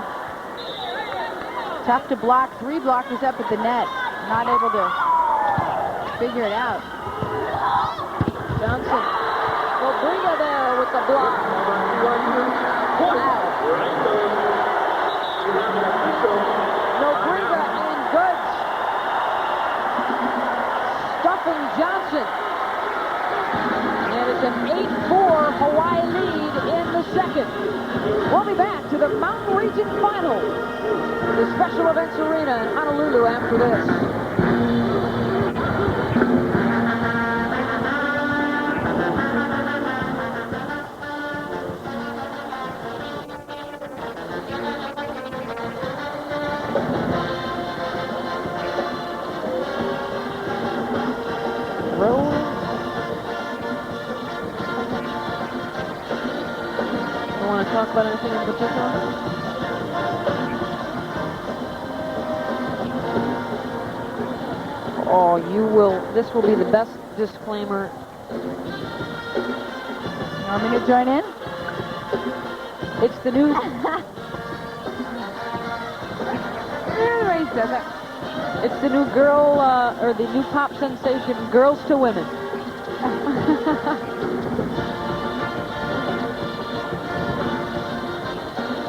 Tough to block. 3 blockers up at the net. Not able to figure it out. Johnson. Rodrigo there with the block. Rodrigo and Goods. Stuffing Johnson. And it's an 8-4 Hawaii lead in the second. We'll be back to the Mountain Region Final. The Special Events Arena in Honolulu after this. Talk about anything in particular? Oh, you will. This will be the best disclaimer. You want me to join in? It's the new. It's the new girl, or the new pop sensation, Girls to Women.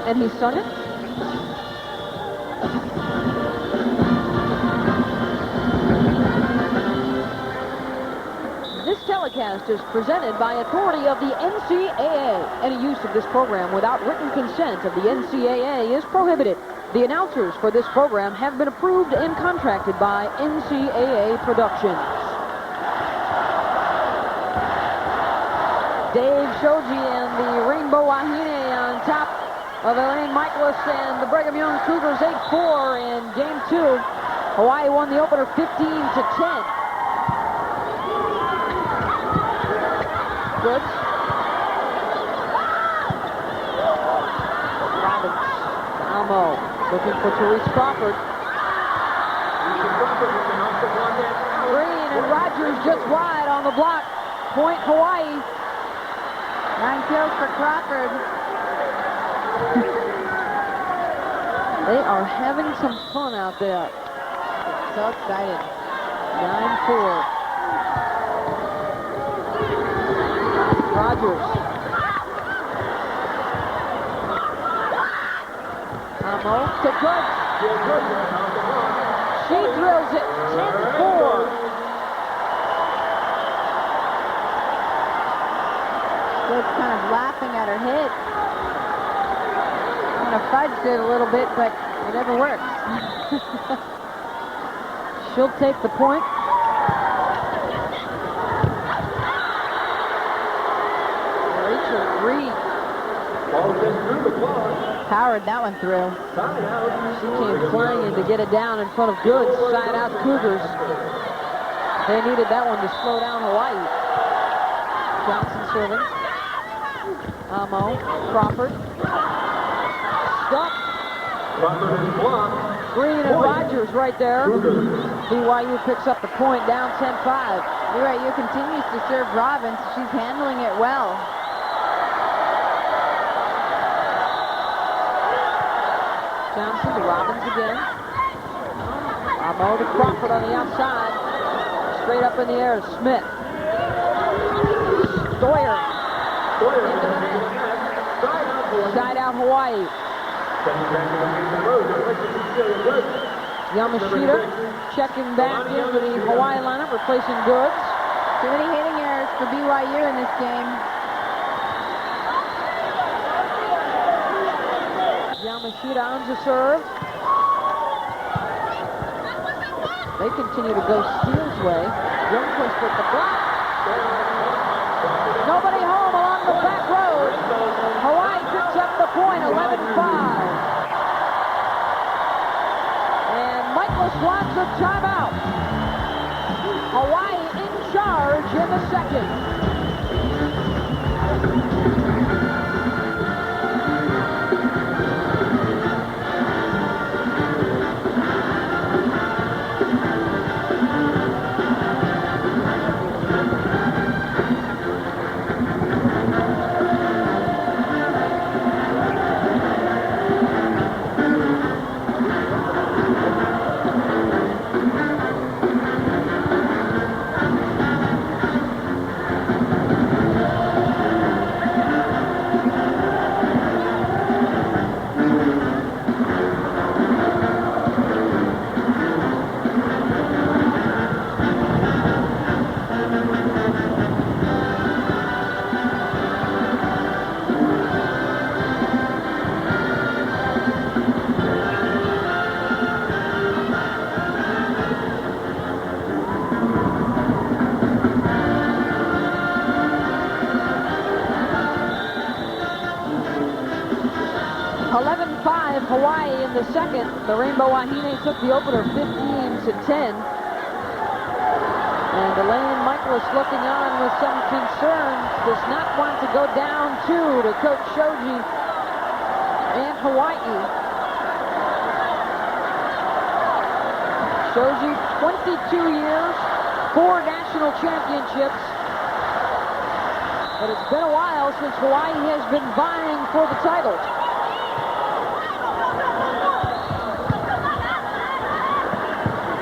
And he sung it? This telecast is presented by authority of the NCAA. Any use of this program without written consent of the NCAA is prohibited. The announcers for this program have been approved and contracted by NCAA Productions. Dave Shoji and the Rainbow Wahine on top of Elaine Michaelis and the Brigham Young Cougars 8-4 in game 2. Hawaii won the opener 15-10. Goods. Robbins. Amo looking for Therese Crawford. Green and Rogers just wide on the block. Point Hawaii. 9 kills for Crawford. They are having some fun out there. So excited. 9-4. Rogers. Amo to Goods. She drills it. 10-4. Goods kind of laughing at her hit. Kind of fudged it a little bit, but it never works. She'll take the point. Rachel Reed. Powered that one through. She came flying in to get it down in front of Goods. Side out Cougars. They needed that one to slow down Hawaii. Johnson serving. Amo. Crawford. Stop. Green and Rogers right there. BYU picks up the point, down 10-5. BYU continues to serve Robbins. She's handling it well. Johnson to Robbins again. Amo to Crawford on the outside. Straight up in the air, Smith. Stoyer. Into the net. Side out Hawaii. Yamashita checking back into the Hawaii lineup, replacing Goods. Too many hitting errors for BYU in this game. Yamashita on to serve. They continue to go Steele's way. Youngquist with the block. Nobody home along the back road. Hawaii picks up the point, 11-5. And Michaelis wants a timeout. Hawaii in charge in the second. Hawaii in the second. The Rainbow Wahine took the opener 15-10. And Elaine Michaelis looking on with some concern. Does not want to go down two to Coach Shoji and Hawaii. Shoji, 22 years, 4 national championships. But it's been a while since Hawaii has been vying for the title.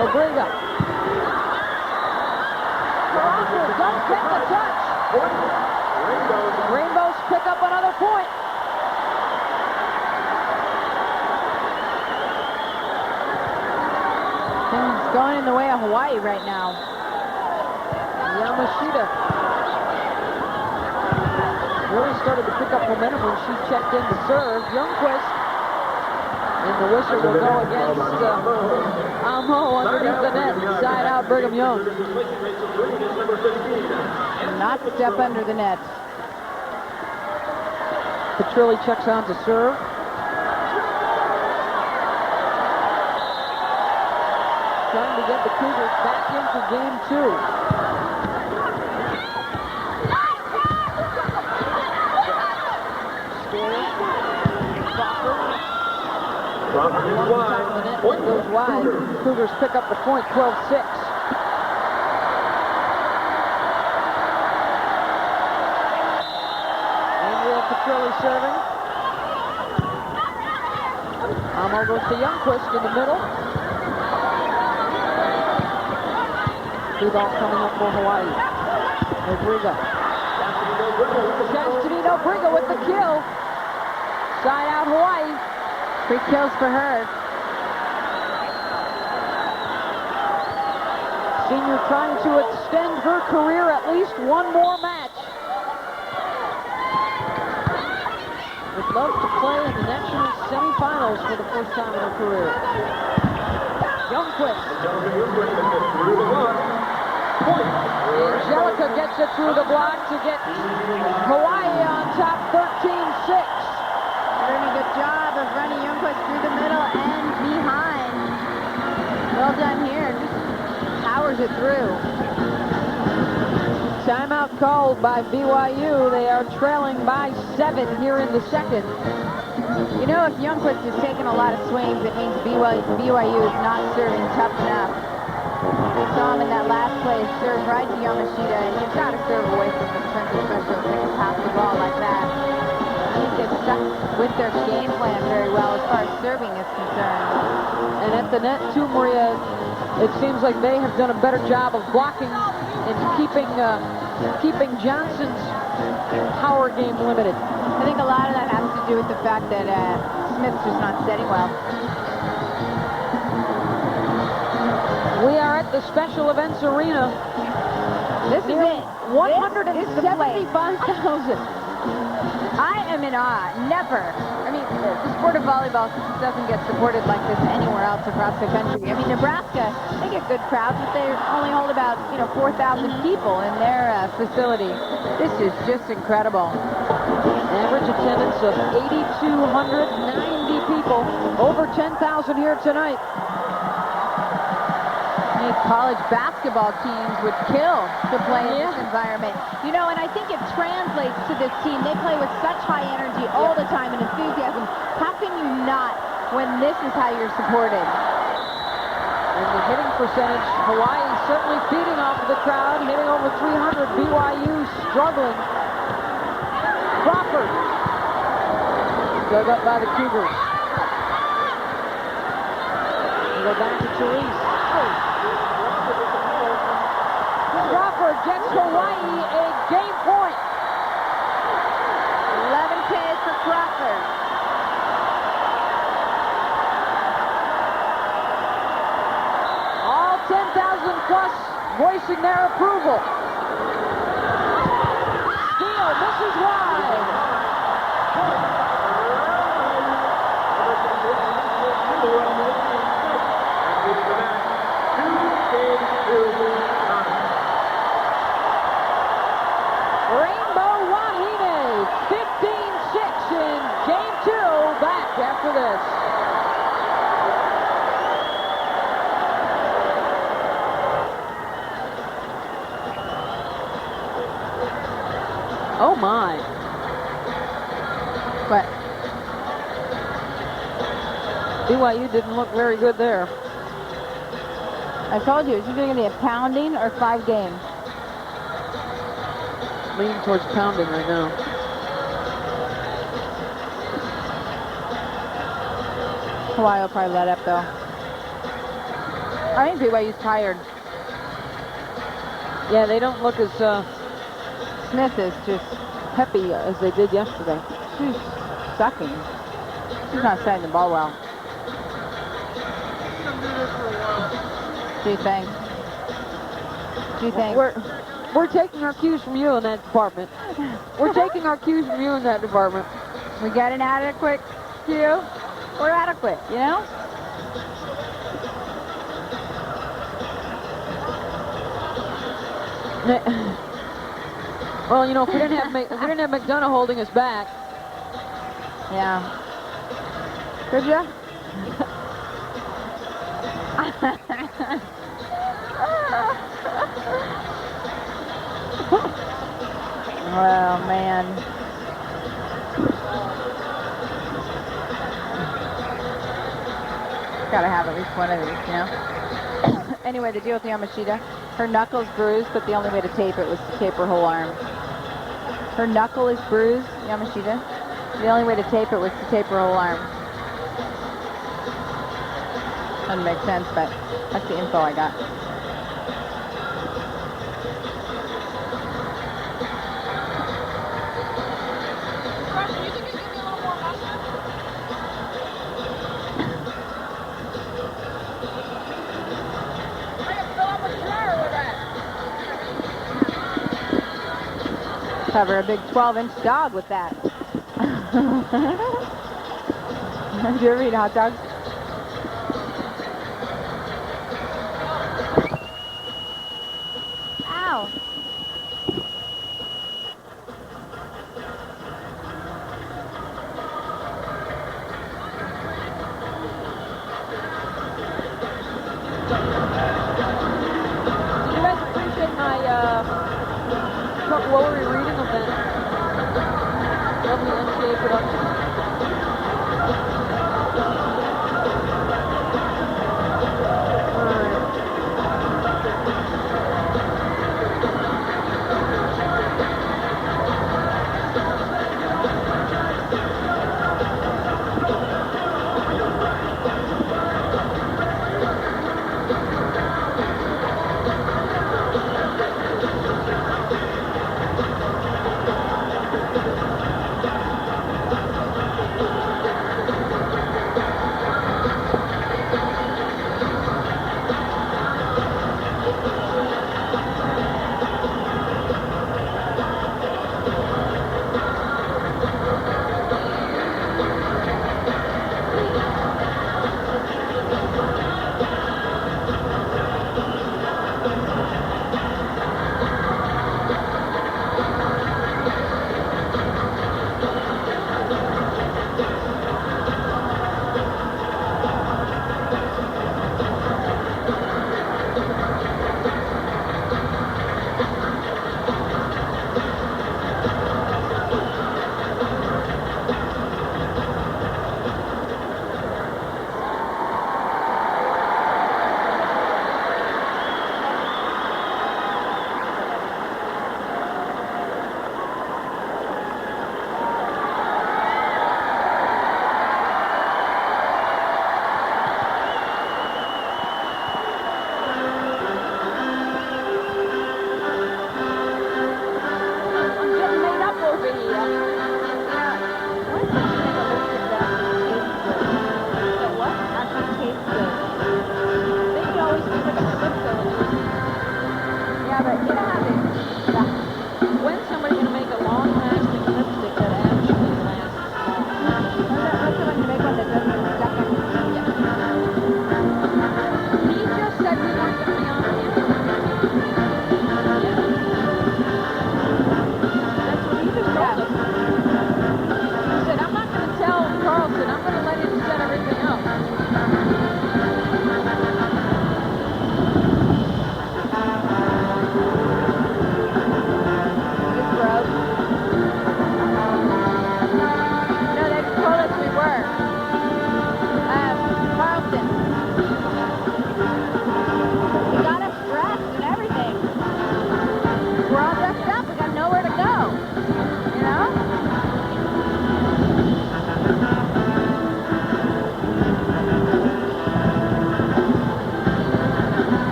Obriga. Toronto don't get the touch. Rainbows pick up another point. Things going in the way of Hawaii right now. Yamashita really started to pick up momentum when she checked in to serve. Youngquist. And the whistle will go against Amo underneath the net. Side out Brigham Young. Not step under the net. Petrilli checks on to serve. Trying to get the Cougars back in for game 2. Goes wide. Cougars pick up the point, 12-6. Andrea Petrilli serving. Amo goes to Youngquist in the middle. Two ball coming up for Hawaii. Obriga. Chastity Obriga with the kill. Side out Hawaii. 3 kills for her. Senior trying to extend her career at least one more match. Would love to play in the national semifinals for the first time in her career. Youngquist. Angelica gets it through the block to get Hawaii on top, 13-6. Doing a good job of running Youngquist through the middle and behind. Well done here. Just powers it through. Timeout called by BYU. They are trailing by 7 here in the second. You know, if Youngquist is taking a lot of swings, it means BYU is not serving tough enough. We saw him in that last play serve right to Yamashita, and you've got to serve away from the center special if you can pass the ball like that. He gets stuck with their game plan very well as far as serving is concerned. And at the net, too, Maria, it seems like they have done a better job of blocking and keeping Johnson's power game limited. I think a lot of that has to do with the fact that Smith's just not setting well. We are at the Special Events Arena. This is it. 175,000. I am in awe. Never. I mean, the sport of volleyball doesn't get supported like this anywhere else across the country. I mean, Nebraska, they get good crowds, but they only hold about, 4,000 people in their facility. This is just incredible. Average attendance of 8,290 people. Over 10,000 here tonight. These college basketball teams would kill to play in this environment. And I think it translates to this team. They play with such high energy all the time and enthusiasm. How can you not when this is how you're supported? And the hitting percentage, Hawaii certainly feeding off of the crowd, hitting over 300. BYU struggling. Crawford dug up by the Cougars. We go back to Therese. Crawford gets Hawaii a game point. 11K for Crawford. All 10,000 plus voicing their approval. Steele misses wide. Rainbow Wahine, 15-6 in game 2, back after this. Oh my. But BYU didn't look very good there. I told you, it's either going to be a pounding or 5 games. Leaning towards pounding right now. Hawaii will probably let up, though. I think BYU's tired. Yeah, they don't look as Smith is just, peppy as they did yesterday. she's sucking. She's not setting the ball well. Gee, thanks. Gee, thanks. We're taking our cues from you in that department. We're taking our cues from you in that department. We got an adequate cue. We're adequate, you know? Well, if we didn't have McDonough holding us back. Yeah. Could ya? Oh, man. Gotta have at least one of these, Anyway, the deal with Yamashita, her knuckle's bruised, but the only way to tape it was to tape her whole arm. Her knuckle is bruised, Yamashita. The only way to tape it was to tape her whole arm. Doesn't make sense, but that's the info I got. Cover a big 12-inch dog with that. Did you ever eat hot dogs? Ow. Did you guys appreciate my Chuck Lowery reading of that lovely NCAA production?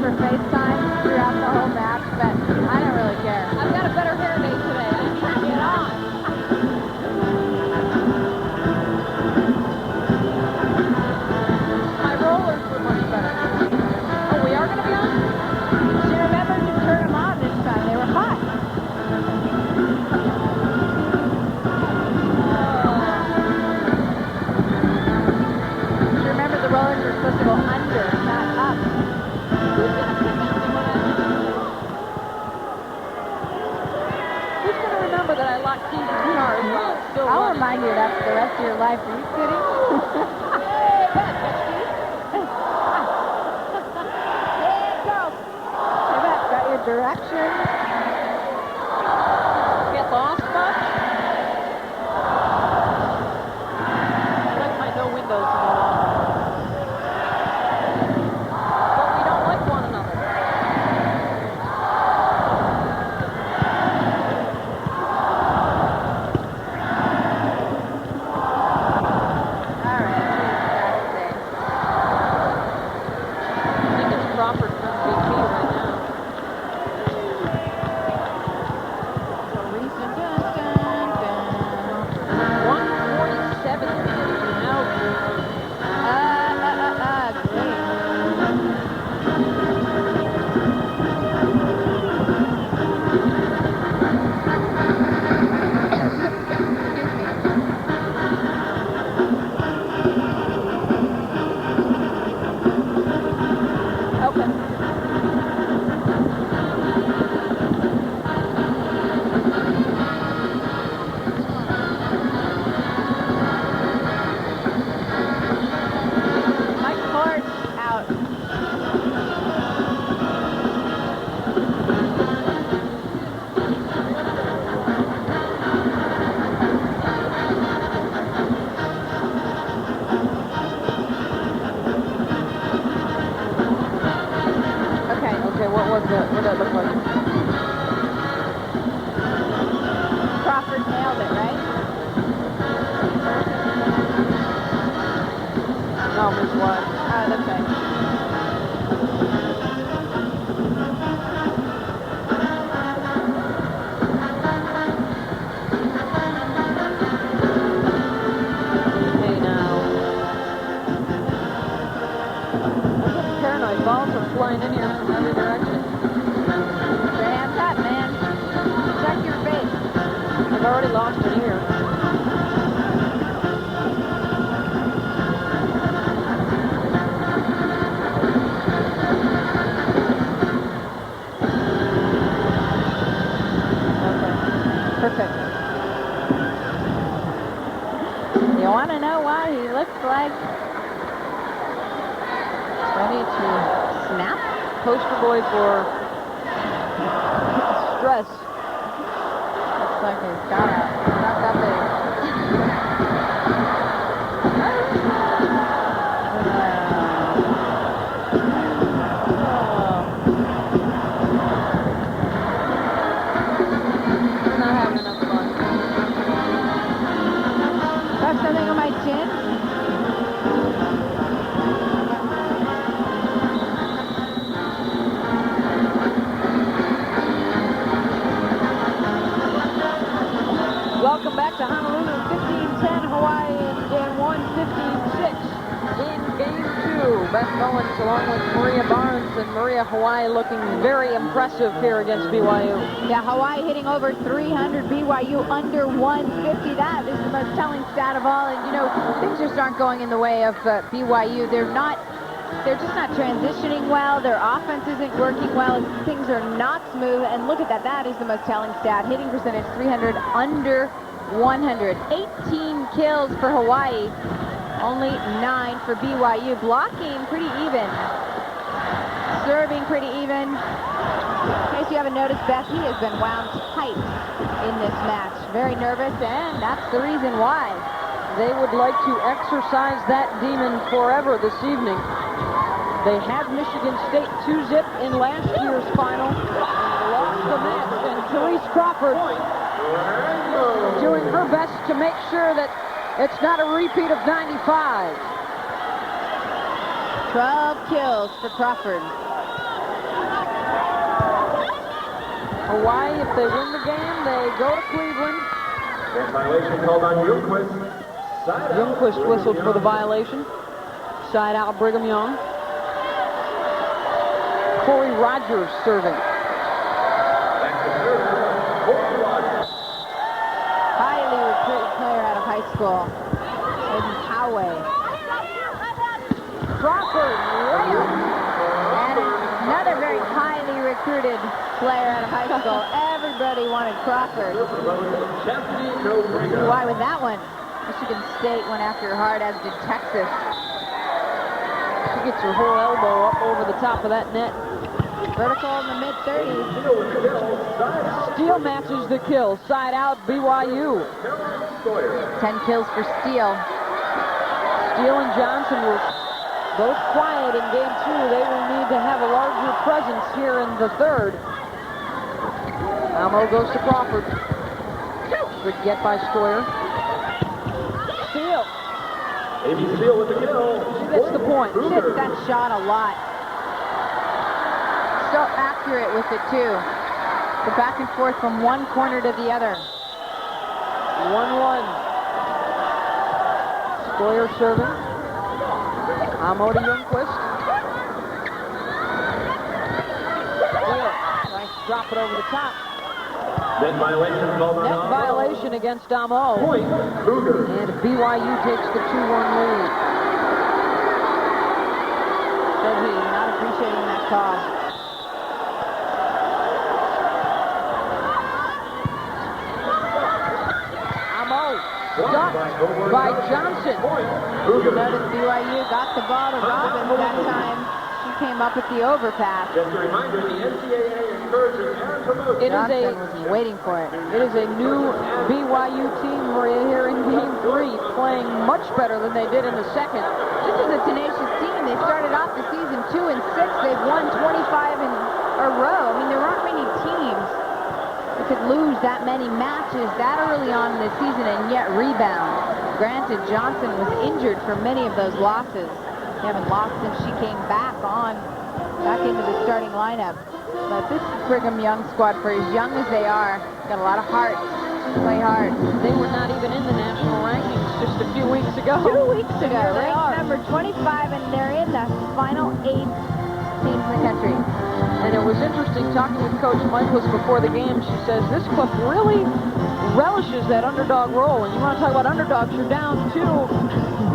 for FaceTime throughout the whole match, but I don't really care. I've got a better hair day today. I need to get on. My rollers were much better. Oh, we are going to be on? She remembered to turn them on this time. They were hot. She remembered the rollers were supposed to go under, not up. Who's going to remember that I locked these guitars while it's still I'll running? remind you that for the rest of your life. Are you kidding? Hey, bet, Betsy. Hey, go. Hey, Beth, got your direction. Get lost much? I like my no windows to go on. But we don't like one another. All right, Saturday. I think it's Crawford from BP right now. Teresa, dun, dun, dun. 147 now. Great. Okay. My card's out. Okay. Okay, what was that? What did that look like? Crawford nailed it, right? No, Miss White. Oh, that's right. Hey, now. I'm getting paranoid. Balls are flying in here from every direction. Your hands up, man. Check your face. I've already lost an ear. Perfect. You want to know why he looks like he's ready to snap? Poster boy for stress. Looks like he's got up there. We're not having enough fun. Got something on my chin? Welcome back to Honolulu. 15-10 Hawaii in game one, 15-6 in game two. Beth Mullins along with Maria Barnes and Maria Hawaii looking very impressive here against BYU. Yeah, Hawaii hitting over 300, BYU under 150. That is the most telling stat of all. And, you know, things just aren't going in the way of BYU. They're just not transitioning well. Their offense isn't working well. Things are not smooth. And look at that. That is the most telling stat. Hitting percentage 300 under 100. 18 kills for Hawaii. Only 9 for BYU. Blocking pretty even. Serving pretty even. In case you haven't noticed, Beth, he has been wound tight in this match. Very nervous, and that's the reason why. They would like to exercise that demon forever this evening. They had Michigan State 2-zip in last year's final. Lost the match, and Therese Crawford doing her best to make sure that it's not a repeat of 95. 12 kills for Crawford. Hawaii, if they win the game, they go to Cleveland. That violation called on Ljungqvist. Side out. Ljungqvist whistled for the violation. Side out Brigham Young. Corey Rogers serving. Back to serve, Corey Rogers. Highly recruited player out of high school. Aiden Poway. Crawford, layup. And another very highly recruited player out of high school. Everybody wanted Crawford. Why with that one? Michigan State went after her hard, as did Texas. She gets her whole elbow up over the top of that net. Vertical in the mid-30s. Steele matches the kill. Side out BYU. 10 kills for Steele. Steele and Johnson were both quiet in game 2. They will need to have a larger presence here in the third. Amo goes to Crawford. Good get by Stoyer. Steele. Amy Steele with the kill. She gets the point. She hits that shot a lot. So accurate with it, too. The back and forth from one corner to the other. 1-1. Stoyer serving. Amo to Ljungqvist. Steele tries to drop it over the top. Net violation called on Net violation against Amo. Point, Cougar. And BYU takes the 2-1 lead. Shoji not appreciating that call. Amo stopped by Johnson. Cougar. Notice BYU got the ball to Robbins that time. She came up with the overpass. Just a reminder, the NCAA encourages and promotes. Johnson was waiting for it. It is a new BYU team, Maria, here in game 3, playing much better than they did in the second. This is a tenacious team. They started off the season 2-6. They've won 25 in a row. I mean, there aren't many teams that could lose that many matches that early on in the season and yet rebound. Granted, Johnson was injured for many of those losses. They haven't lost since she came back into the starting lineup. But this Brigham Young squad, for as young as they are, got a lot of heart. Play hard. They were not even in the national rankings just a few weeks ago. 2 weeks ago, Here they are. ranked number 25, and they're in the final 8 teams in the country. And it was interesting talking with Coach Michaelis before the game. She says this club really relishes that underdog role. And you want to talk about underdogs, you're down 2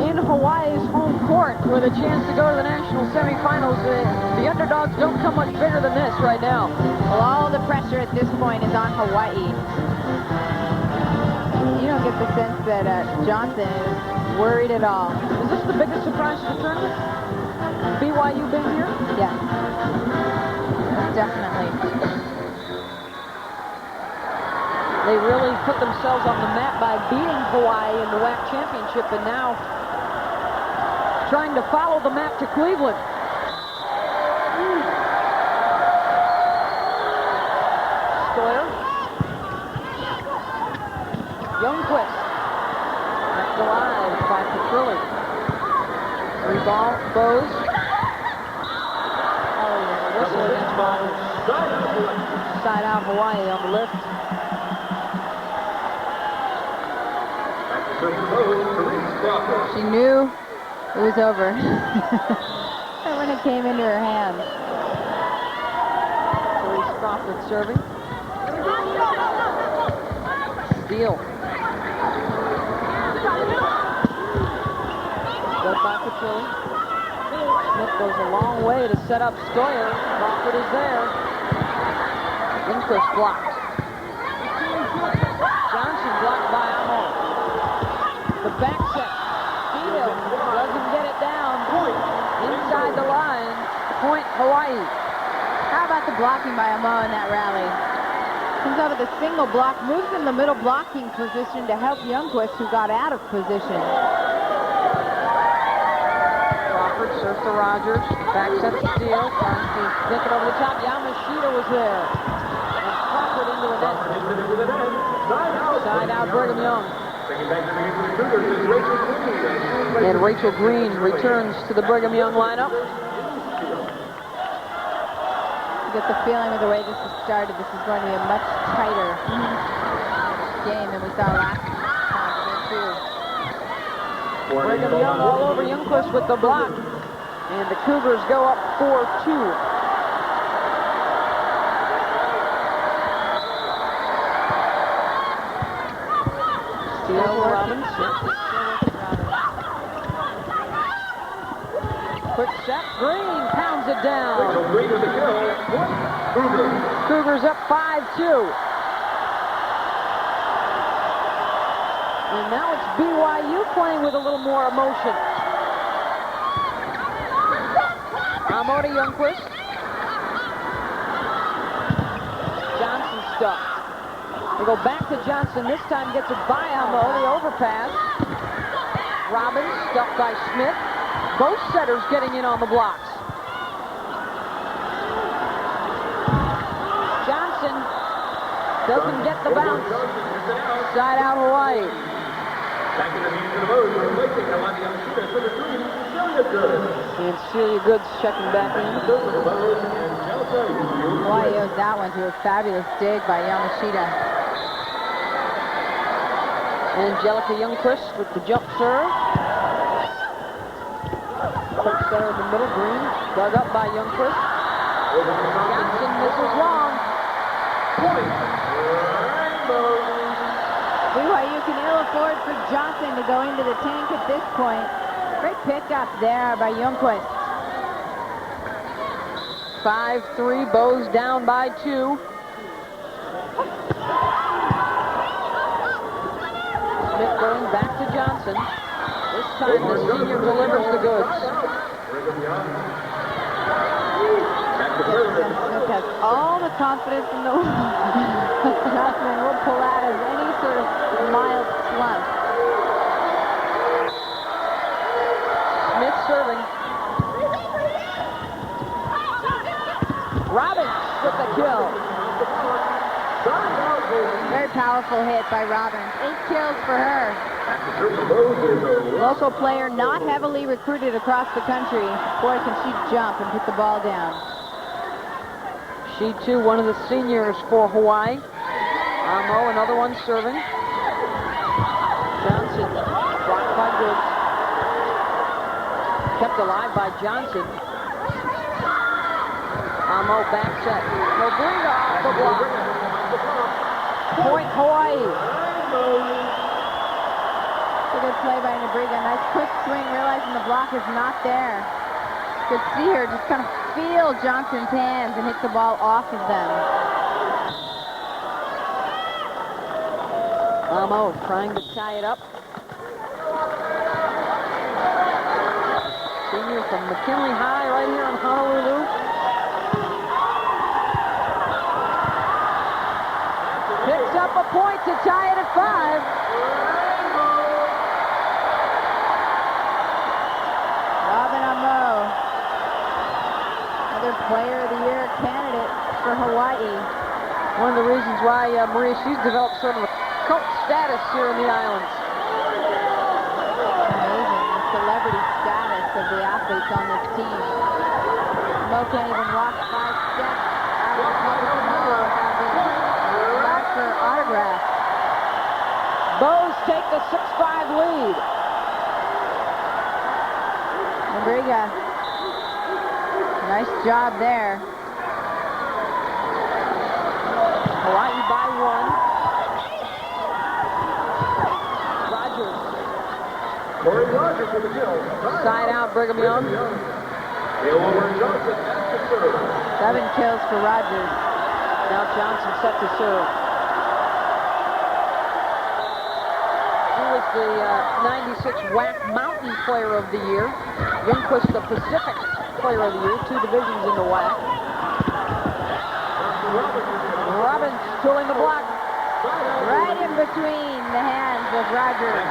in Hawaii's home court with a chance to go to the national semifinals. The underdogs don't come much bigger than this right now. Well, all the pressure at this point is on Hawaii. You don't get the sense that Johnson is worried at all. Is this the biggest surprise of the tournament? BYU being here? Yeah. Definitely. They really put themselves on the map by beating Hawaii in the WAC championship, and now trying to follow the map to Cleveland. Stoyer. Ljungqvist. Kept alive by Petrilli. 3-ball, Bose. Oh, whistle against Bowles. Side out Hawaii on the lift. She knew it was over. And when it came into her hand. Therese Crawford serving. Steele. Good by Petrilli. Smith goes a long way to set up Stoyer. Crawford is there. Ljungqvist blocked. Johnson blocked by Amo. The back set. Steele doesn't get it down. Inside the line. Point Hawaii. How about the blocking by Amo in that rally? Comes out of the single block, moves in the middle blocking position to help Ljungqvist, who got out of position. Crawford serves to Rogers. Back set to Steele. Trying to flick it over the top. Yamashita was there. And Crawford into the net. Side out Brigham Young. And Rachel Green returns to the Brigham Young lineup. get the feeling with the way this has started, this is going to be a much tighter game than we saw last time, too. Brigham Young all over Youngquist with the block. And the Cougars go up 4-2. Steal Robbins. Quick set. Green pounds it down. Cougars up 5-2. And now it's BYU playing with a little more emotion. Amo to Youngquist. Johnson stuck. They go back to Johnson. This time gets it by Amo. The overpass. Robbins stuck by Smith. Both setters getting in on the blocks. Johnson doesn't get the bounce. Side out Hawaii. Back in the meeting for the Bows, replacing the one young shooter, number 3, Celia Goods. And Celia Goods checking back in. Hawaii owes that one to a fabulous dig by Yamashita. Angelica Youngquist with the jump serve. Quick center in the middle, Green. Dug up by Youngquist. Johnson misses long. BYU can ill afford for Johnson to go into the tank at this point. Great pickup there by Youngquist. 5-3, Bows down by 2. Smith going back to Johnson. This time the senior delivers the goods. Smith has all the confidence in the world. Johnson will pull out of any sort of mild slump. Smith serving. Robbins with the kill. Very powerful hit by Robbins. 8 kills for her. Local player not heavily recruited across the country. Boy, can she jump and put the ball down. She, too, one of the seniors for Hawaii. Amo, another one serving. Johnson, blocked by Goods. Kept alive by Johnson. Amo back set. Nobrega off the block. Point Hawaii. It's a good play by Nobrega. Nice quick swing, realizing the block is not there. You could see her just kind of feel Johnson's hands and hit the ball off of them. Amo trying to tie it up. Senior from McKinley High right here in Honolulu. Picks up a point to tie it at 5. Robin Amo, another Player of the Year candidate for Hawaii. One of the reasons why, Maria, she's developed sort of a cult status here in the islands. Amazing, the celebrity status of the athletes on this team. Mo can't even walk 5 steps out of the public tomorrow. Back for autograph. Bows take the 6-5 lead. Nobrega, nice job there. Hawaii by 1. Rogers. Corey Rogers with the kill. Side out Brigham Young. Kill over Johnson at the serve. 7 kills for Rogers. Now Johnson set to serve. He was the 96 WAC Mountain Player of the Year. Youngquist the Pacific Player of the Year. 2 divisions in the WAC. Robbins pulling the block. Right in between the hands of Rogers.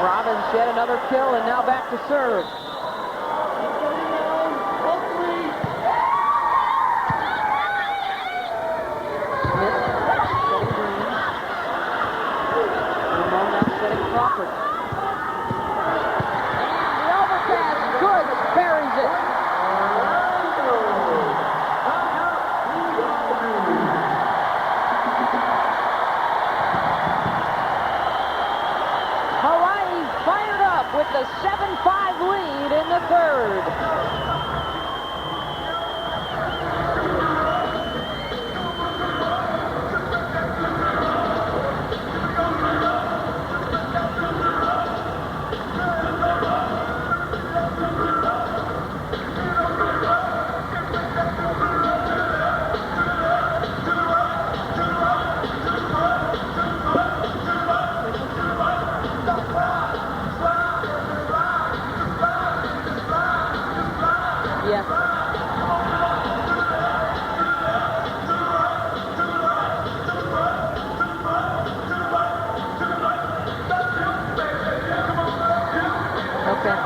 Robbins yet another kill and now back to serve. Smith setting Green. Ramon now setting Crawford. And the overpass, Goods buries Okay.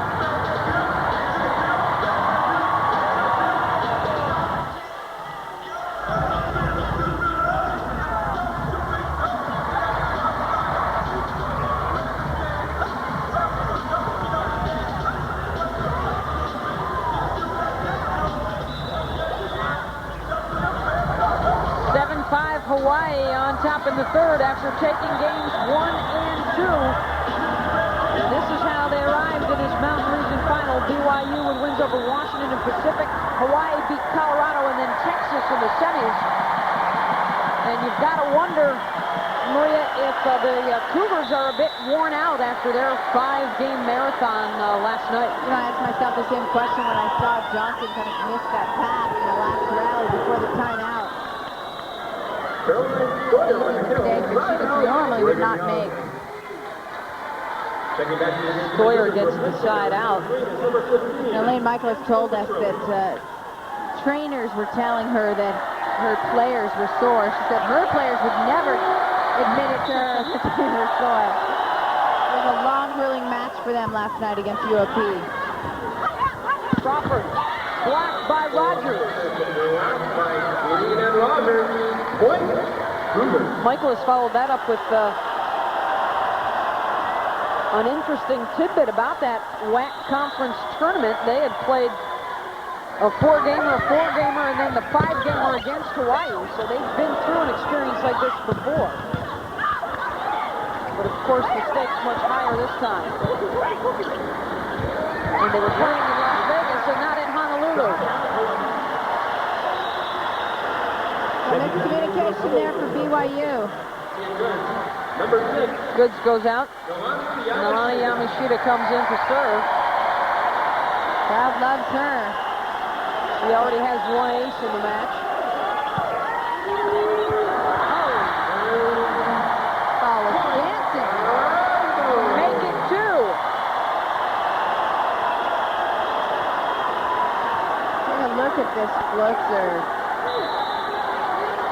Hawaii on top in the third after taking games 1 and 2. This is how they arrived in this Mountain Region final. BYU with wins over Washington and Pacific. Hawaii beat Colorado and then Texas in the semis. And you've got to wonder, Maria, if the Cougars are a bit worn out after their 5-game marathon last night. You know, I asked myself the same question when I saw Johnson kind of miss that pass in the last rally before the timeout. Mistake that she just normally would not make. Sawyer gets the side out. Elaine Michael has told us that trainers were telling her that her players were sore. She said her players would never admit it to her that they were sore. It was a long, grueling match for them last night against UOP. Crawford blocked by Rogers. Michael has followed that up with an interesting tidbit about that WAC conference tournament. They had played a 4-gamer, and then the 5-gamer against Hawaii. So they've been through an experience like this before. But of course, the stakes much higher this time. And they were playing in Las Vegas and not in Honolulu. Well, there's communication there for BYU. Number 6. Goods goes out. Nalani Yamashita comes in to serve. Crowd loves her. She already has 1 ace in the match. Ball is dancing. Make it 2. Take a look at this float serve.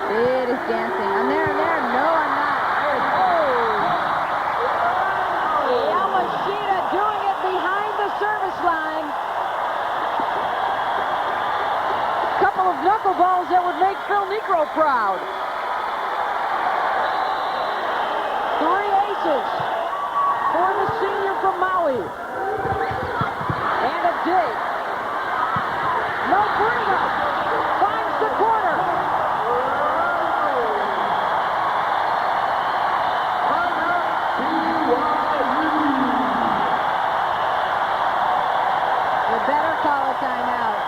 It is dancing. I'm there. No, I'm not. Yamashita doing it behind the service line. Couple of knuckleballs that would make Phil Negro proud. 3 aces for the senior from Maui. And a dig. No Brina finds the corner. You better call a timeout.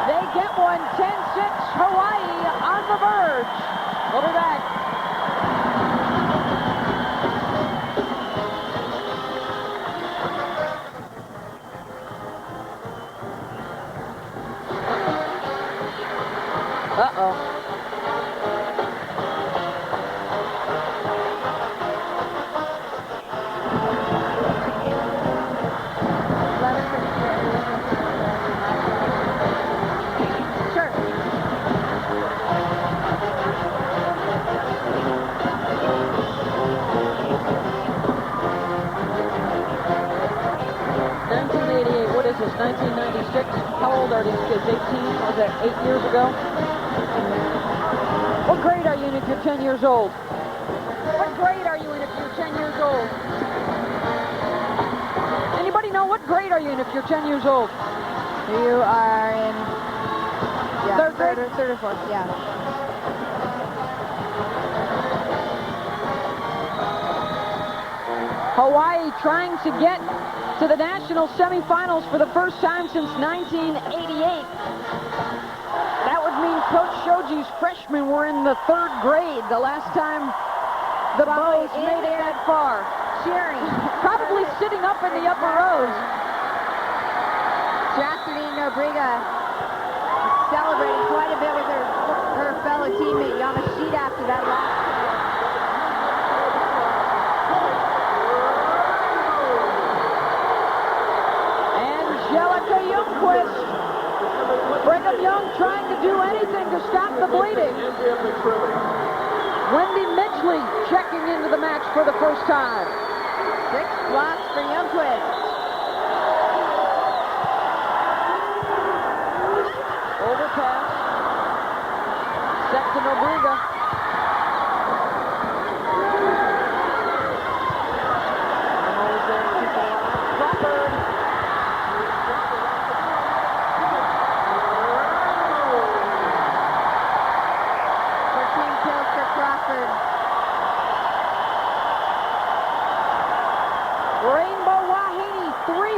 They get one, 10-6, Hawaii on the verge. We'll be back. Uh-oh. Sure. 1988, what is this, 1996? How old are these kids, 18? Was that 8 years ago? What grade are you in if you're 10 years old? What grade are you in if you're 10 years old? Anybody know what grade are you in if you're 10 years old? You are in Third grade? third or fourth, yeah. Hawaii trying to get to the national semifinals for the first time since 1988. That would mean Coach Shoji's freshmen were in the 3rd grade the last time the Bows made it that far. Cheering. Probably sitting up in the upper rows. Jacqueline Nobriga celebrating quite a bit with her fellow teammate Yamashita after that last. Angelica Youngquist. Brigham Young trying to do anything to stop the bleeding. Wendy Midgley checking into the match for the first time. 6 blocks for Youngquist.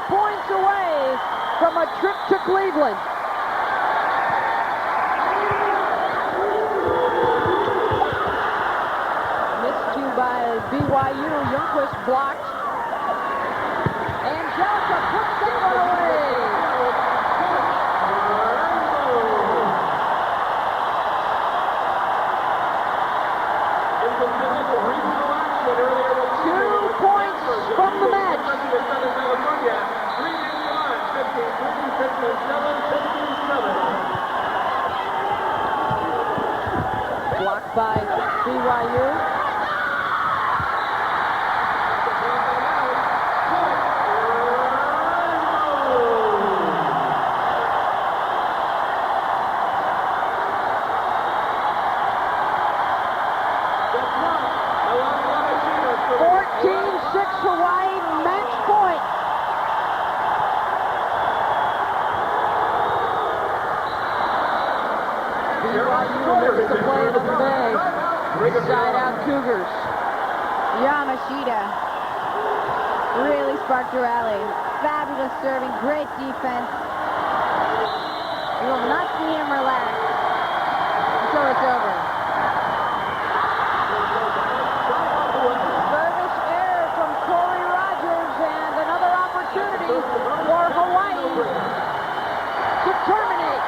points away from a trip to Cleveland. Miscue by BYU. Youngquist blocked. Angelica puts that one away. From the match. Blocked by BYU. Hawaii, match point. BYU wins the play of the day. Side out Cougars. Yamashita really sparked a rally. Fabulous serving, great defense. You will not see him relax until it's over. For Hawaii to terminate.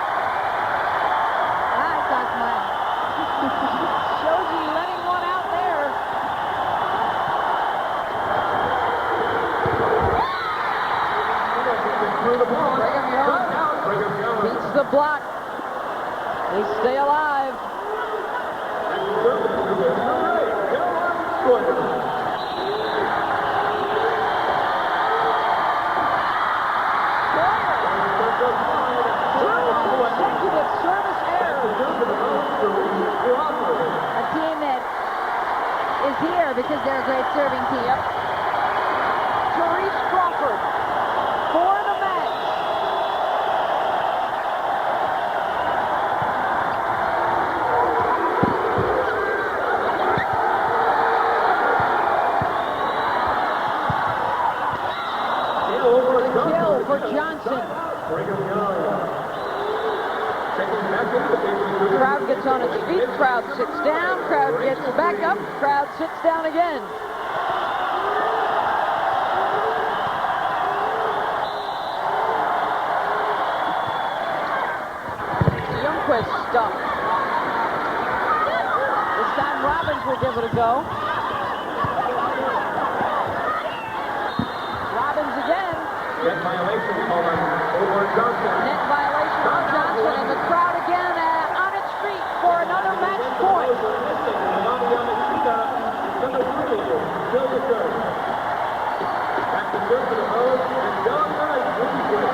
I saw smile. Shoji letting one out there. Brigham Young beats the block. They stay alive. Service error. A team that is here because they're a great serving team. Yep. Therese Crawford for the match. The kill for Johnson. Crowd gets on its feet, crowd sits down, crowd gets back up, crowd sits down again. Youngquist stuff. This time Robbins will give it a go. Robbins again. Net violation called on over Johnson. Net violation on Johnson, and the crowd again on its feet for another match point. Back to serve for the Rose, and John Murray really good.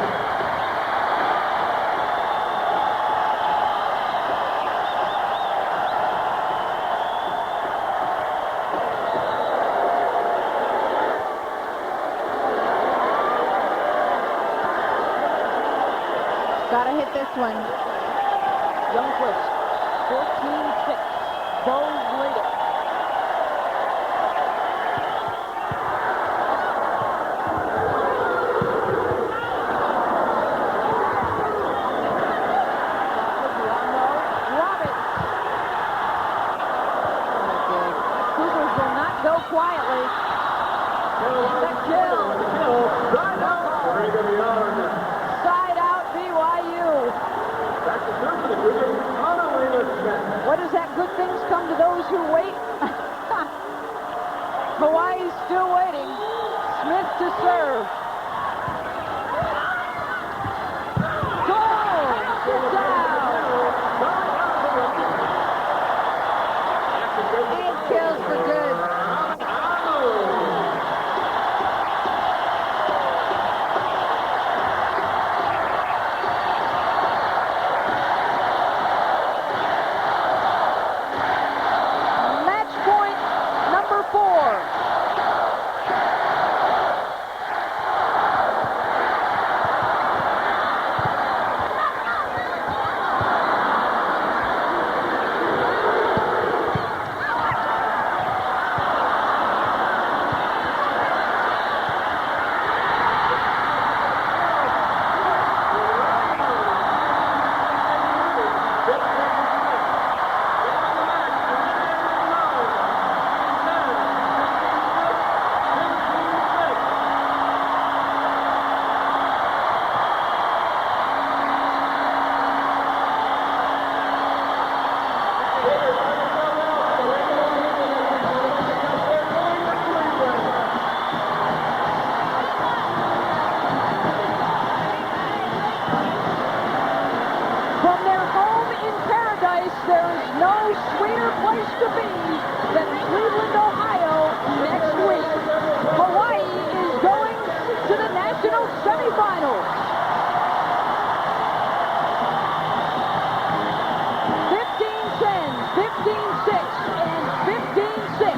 Gotta hit this one. Youngquist, 14-6. Bowes lead it. Robbins. Cougars will not go quietly. That kill. Side out BYU. Back to serve for the Cougars, Anna Smith. What is that? Good things come to those who wait. sweeter place to be than Cleveland, Ohio next week. Hawaii is going to the national semifinals. 15-10, 15-6, and 15-6.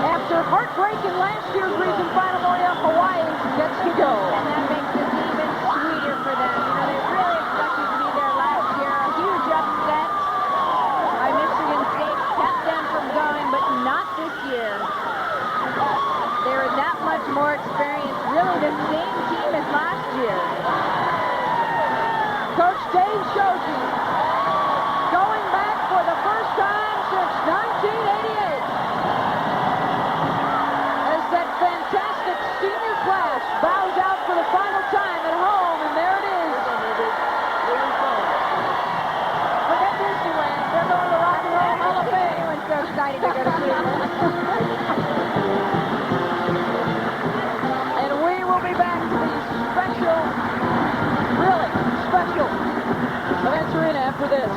After heartbreak in last year's region final, Hawaii gets to go. And that makes it even sweeter for them. You know, they really expected to be there last year. A huge upset by Michigan State kept them from going, but not this year. They're that much more experienced. Really the same team as last year. Coach Dave Shoji going back for the first time since 1988. As that fantastic senior class bows out for the final time at home, and there it is. Forget Disneyland. They're going to Rock and Roll Hall of Fame. Everyone's so excited to go to Cleveland. And we will be back to the special, really special Events Arena after this.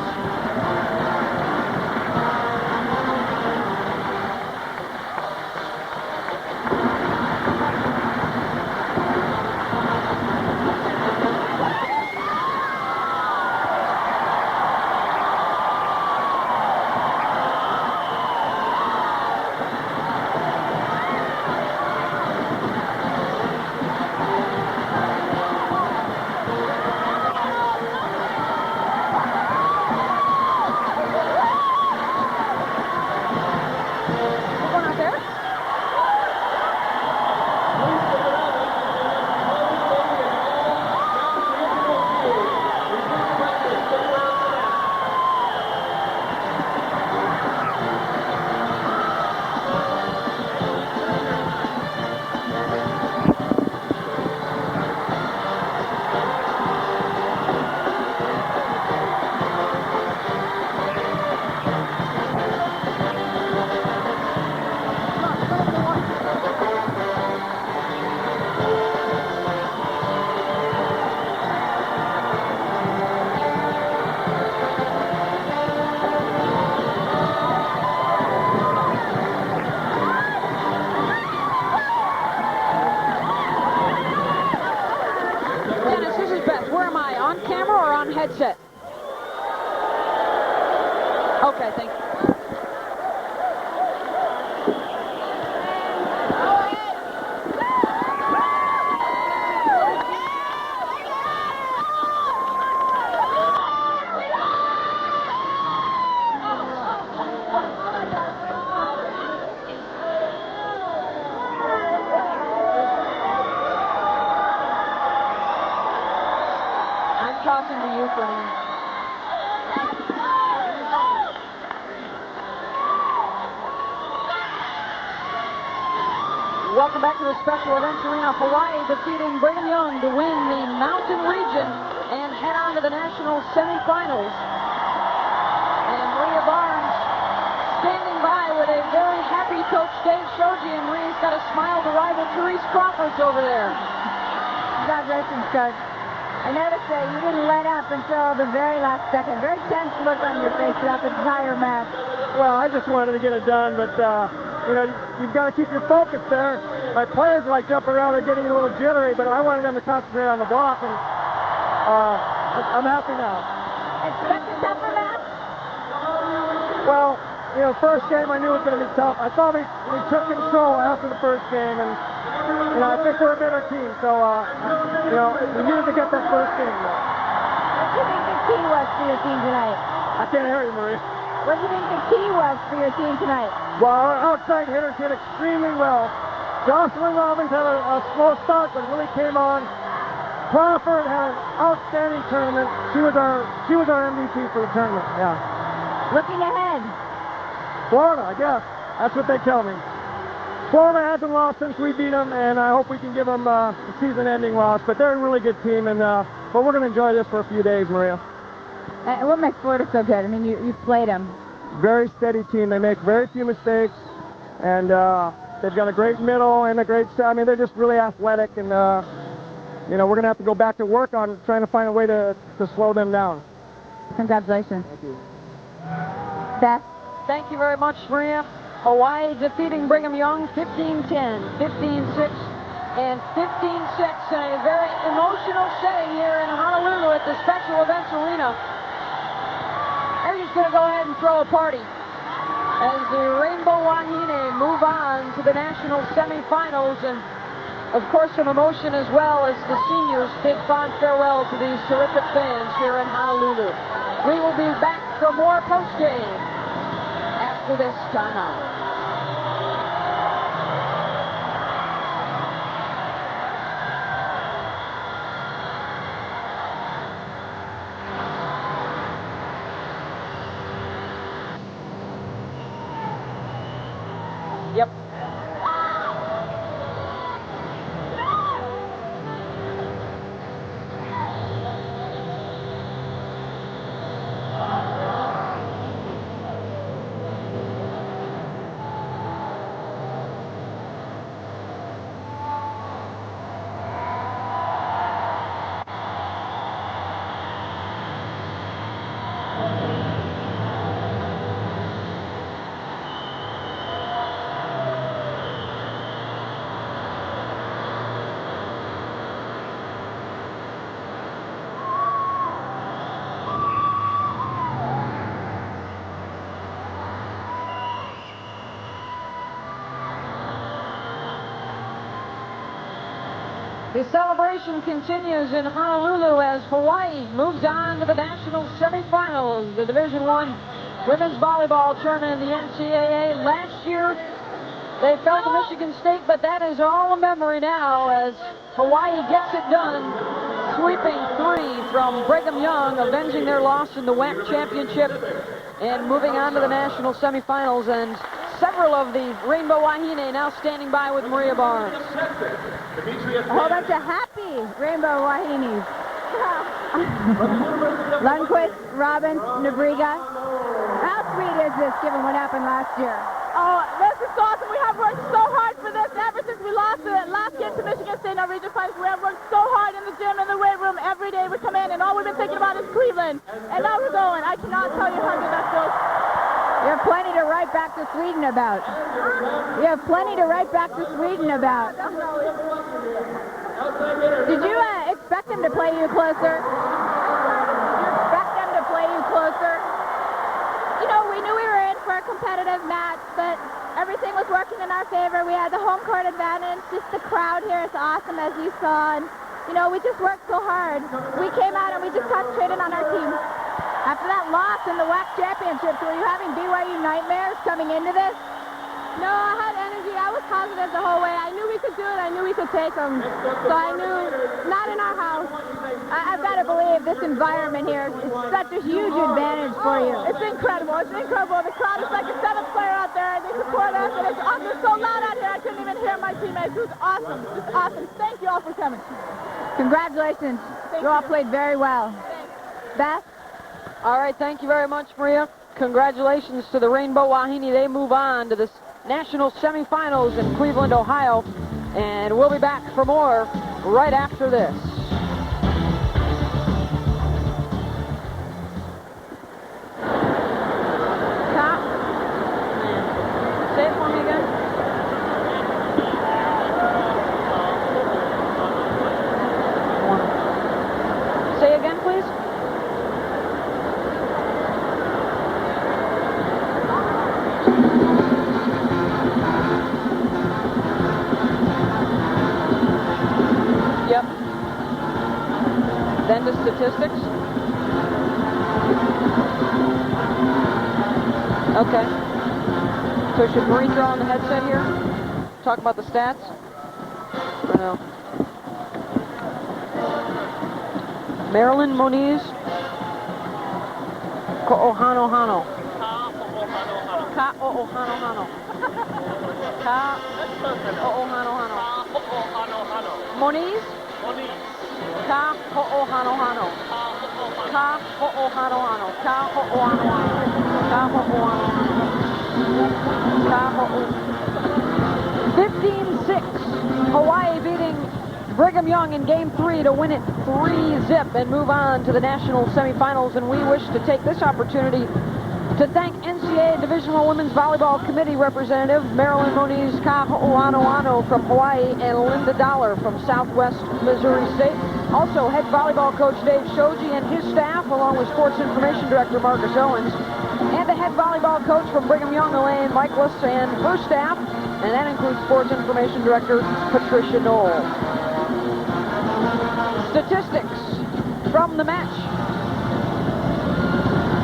Headset. Okay, thank you. I'm talking to you, Fran. Welcome back to the Special Events Arena. Hawaii defeating Brigham Young to win the Mountain Region and head on to the national semifinals. And Maria Barnes standing by with a very happy Coach Dave Shoji, and Maria's got a smile to rival Therese Crawford's over there. Congratulations, Coach. I noticed that you didn't let up until the very last second. Very tense look on your face throughout the entire match. Well, I just wanted to get it done, but you know, you've got to keep your focus there. My players are like jumping around and getting a little jittery, but I wanted them to concentrate on the block, and I'm happy now. Expect a tougher match? Well, you know, first game I knew it was going to be tough. I thought we took control after the first game, and you know, I think we're a better team, so you know, we needed to get that first game. What do you think the key was for your team tonight? I can't hear you, Marie. What do you think the key was for your team tonight? Well, our outside hitters hit extremely well. Jocelyn Robbins had a slow start, but really came on. Crawford had an outstanding tournament. She was our MVP for the tournament. Yeah. Looking ahead. Florida, I guess. That's what they tell me. Florida hasn't lost since we beat them, and I hope we can give them a season-ending loss. But they're a really good team, and but we're going to enjoy this for a few days, Maria. What makes Florida so good? I mean, you've played them. Very steady team. They make very few mistakes, and they've got a great middle and a great. I mean, they're just really athletic, and you know, we're going to have to go back to work on trying to find a way to slow them down. Congratulations. Thank you. Beth. Thank you very much, Maria. Hawaii defeating Brigham Young 15-10, 15-6, and 15-6 in a very emotional setting here in Honolulu at the Special Events Arena. They're just going to go ahead and throw a party as the Rainbow Wahine move on to the national semifinals, and of course some emotion as well as the seniors bid fond farewell to these terrific fans here in Honolulu. We will be back for more post-game after this timeout. Yep. The celebration continues in Honolulu as Hawaii moves on to the national semifinals. The Division I women's volleyball tournament in the NCAA. Last year, they fell to Michigan State, but that is all a memory now as Hawaii gets it done, sweeping 3 from Brigham Young, avenging their loss in the WAC championship and moving on to the national semifinals. And several of the Rainbow Wahine now standing by with Maria Barnes. A whole bunch of happy Rainbow Wahinis. Lundquist, Robbins, Nebriga. How sweet is this given what happened last year? Oh, this is awesome. We have worked so hard for this ever since we lost the last game to Michigan State in our region finals. We have worked so hard in the gym and the weight room every day we come in, and all we've been thinking about is Cleveland. And now we're going. I cannot tell you how good that feels. You have plenty to write back to Sweden about. You have plenty to write back to Sweden about. Did you expect them to play you closer? You know, we knew we were in for a competitive match, but everything was working in our favor. We had the home court advantage. Just the crowd here is awesome, as you saw. And, you know, we just worked so hard. We came out and we just concentrated on our team. After that loss in the WAC championships, were you having BYU nightmares coming into this? No, I had energy. I was positive the whole way. I knew we could do it. I knew we could take them. So I knew, not in our house. I've got to believe this environment here is such a huge advantage for you. It's incredible. It's incredible. The crowd is like a seventh player out there. They support us, and it's awesome. It's so loud out here, I couldn't even hear my teammates. It was awesome. Just awesome. Thank you all for coming. Congratulations. You all played very well. Beth? All right, thank you very much, Maria. Congratulations to the Rainbow Wahine. They move on to the national semifinals in Cleveland, Ohio. And we'll be back for more right after this. Say it for me again. Say again, please. Yep. Then the statistics. Okay. So should Marie throw on the headset here? Talk about the stats? Or no? Marilyn Moniz. Ko'ohanohano. Ka-o'ohanohano. Ka-o'ohanohano. Moniz? Ka-o'ohanohano. Ka-o'ohanohano. Ka-o'ohanohano. Ka-o'ohanohano. 15-6. Hawaii beating Brigham Young in Game 3 to win it 3-zip and move on to the national semifinals. And we wish to take this opportunity To thank NCAA Division I Women's Volleyball Committee Representative Marilyn Moniz Kahoanoano from Hawaii and Linda Dollar from Southwest Missouri State. Also, head volleyball coach Dave Shoji and his staff, along with Sports Information Director Marcus Owens, and the head volleyball coach from Brigham Young, Elaine Michaelis, and her staff, and that includes Sports Information Director Patricia Knoll. Statistics from the match.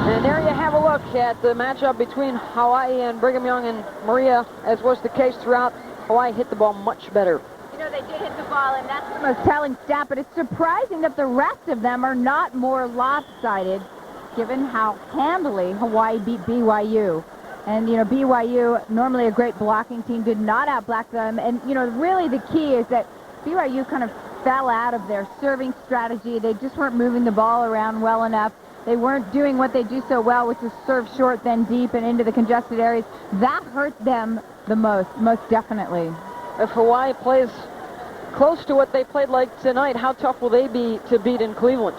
And there you have a look at the matchup between Hawaii and Brigham Young, and Maria, as was the case throughout, Hawaii hit the ball much better. You know, they did hit the ball, and that's the most telling stat, but it's surprising that the rest of them are not more lopsided, given how handily Hawaii beat BYU. And, you know, BYU, normally a great blocking team, did not outblock them. And, you know, really the key is that BYU kind of fell out of their serving strategy. They just weren't moving the ball around well enough. They weren't doing what they do so well, which is serve short, then deep, and into the congested areas. That hurt them the most definitely. If Hawaii plays close to what they played like tonight, how tough will they be to beat in Cleveland?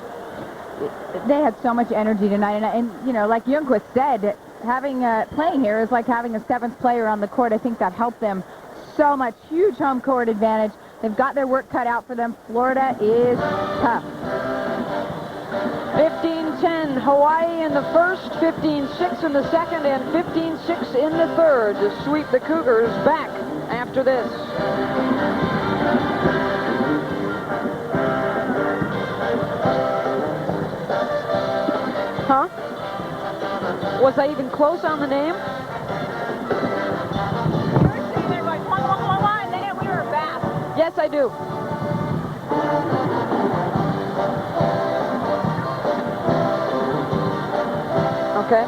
They had so much energy tonight, and you know, like Ljungqvist said, having playing here is like having a seventh player on the court. I think that helped them so much. Huge home court advantage. They've got their work cut out for them. Florida is tough. 15-10 Hawaii in the first, 15-6 in the second, and 15-6 in the third to sweep the Cougars back after this. Huh? Was I even close on the name? Yes, I do. Okay.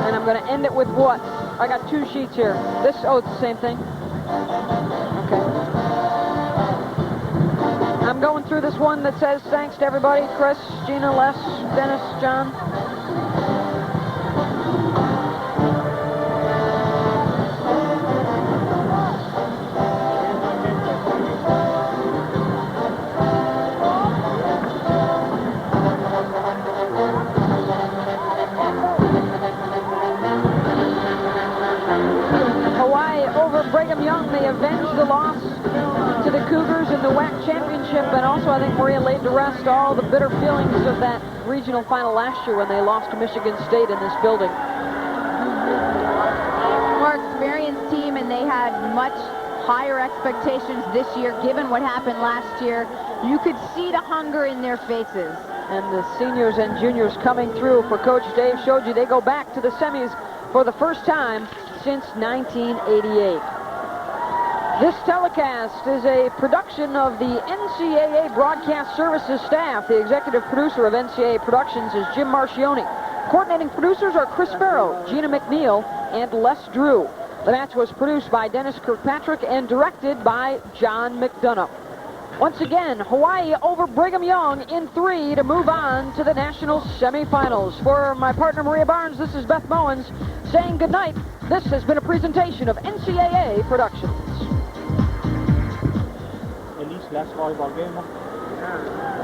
And I'm going to end it with what? I got two sheets here. This, oh, it's the same thing. Okay. I'm going through this one that says thanks to everybody. Chris, Gina, Les, Dennis, John. Brigham Young, they avenged the loss to the Cougars in the WAC championship, and also I think Maria laid to rest all the bitter feelings of that regional final last year when they lost to Michigan State in this building. More experienced team, and they had much higher expectations this year given what happened last year. You could see the hunger in their faces. And the seniors and juniors coming through for Coach Dave Shoji. They go back to the semis for the first time since 1988. This telecast is a production of the NCAA Broadcast Services staff. The executive producer of NCAA Productions is Jim Marchioni. Coordinating producers are Chris Farrow, Gina McNeil, and Les Drew. The match was produced by Dennis Kirkpatrick and directed by John McDonough. Once again, Hawaii over Brigham Young in 3 to move on to the national semifinals. For my partner Maria Barnes, this is Beth Mowens saying goodnight. This has been a presentation of NCAA Productions. At least last volleyball game, huh?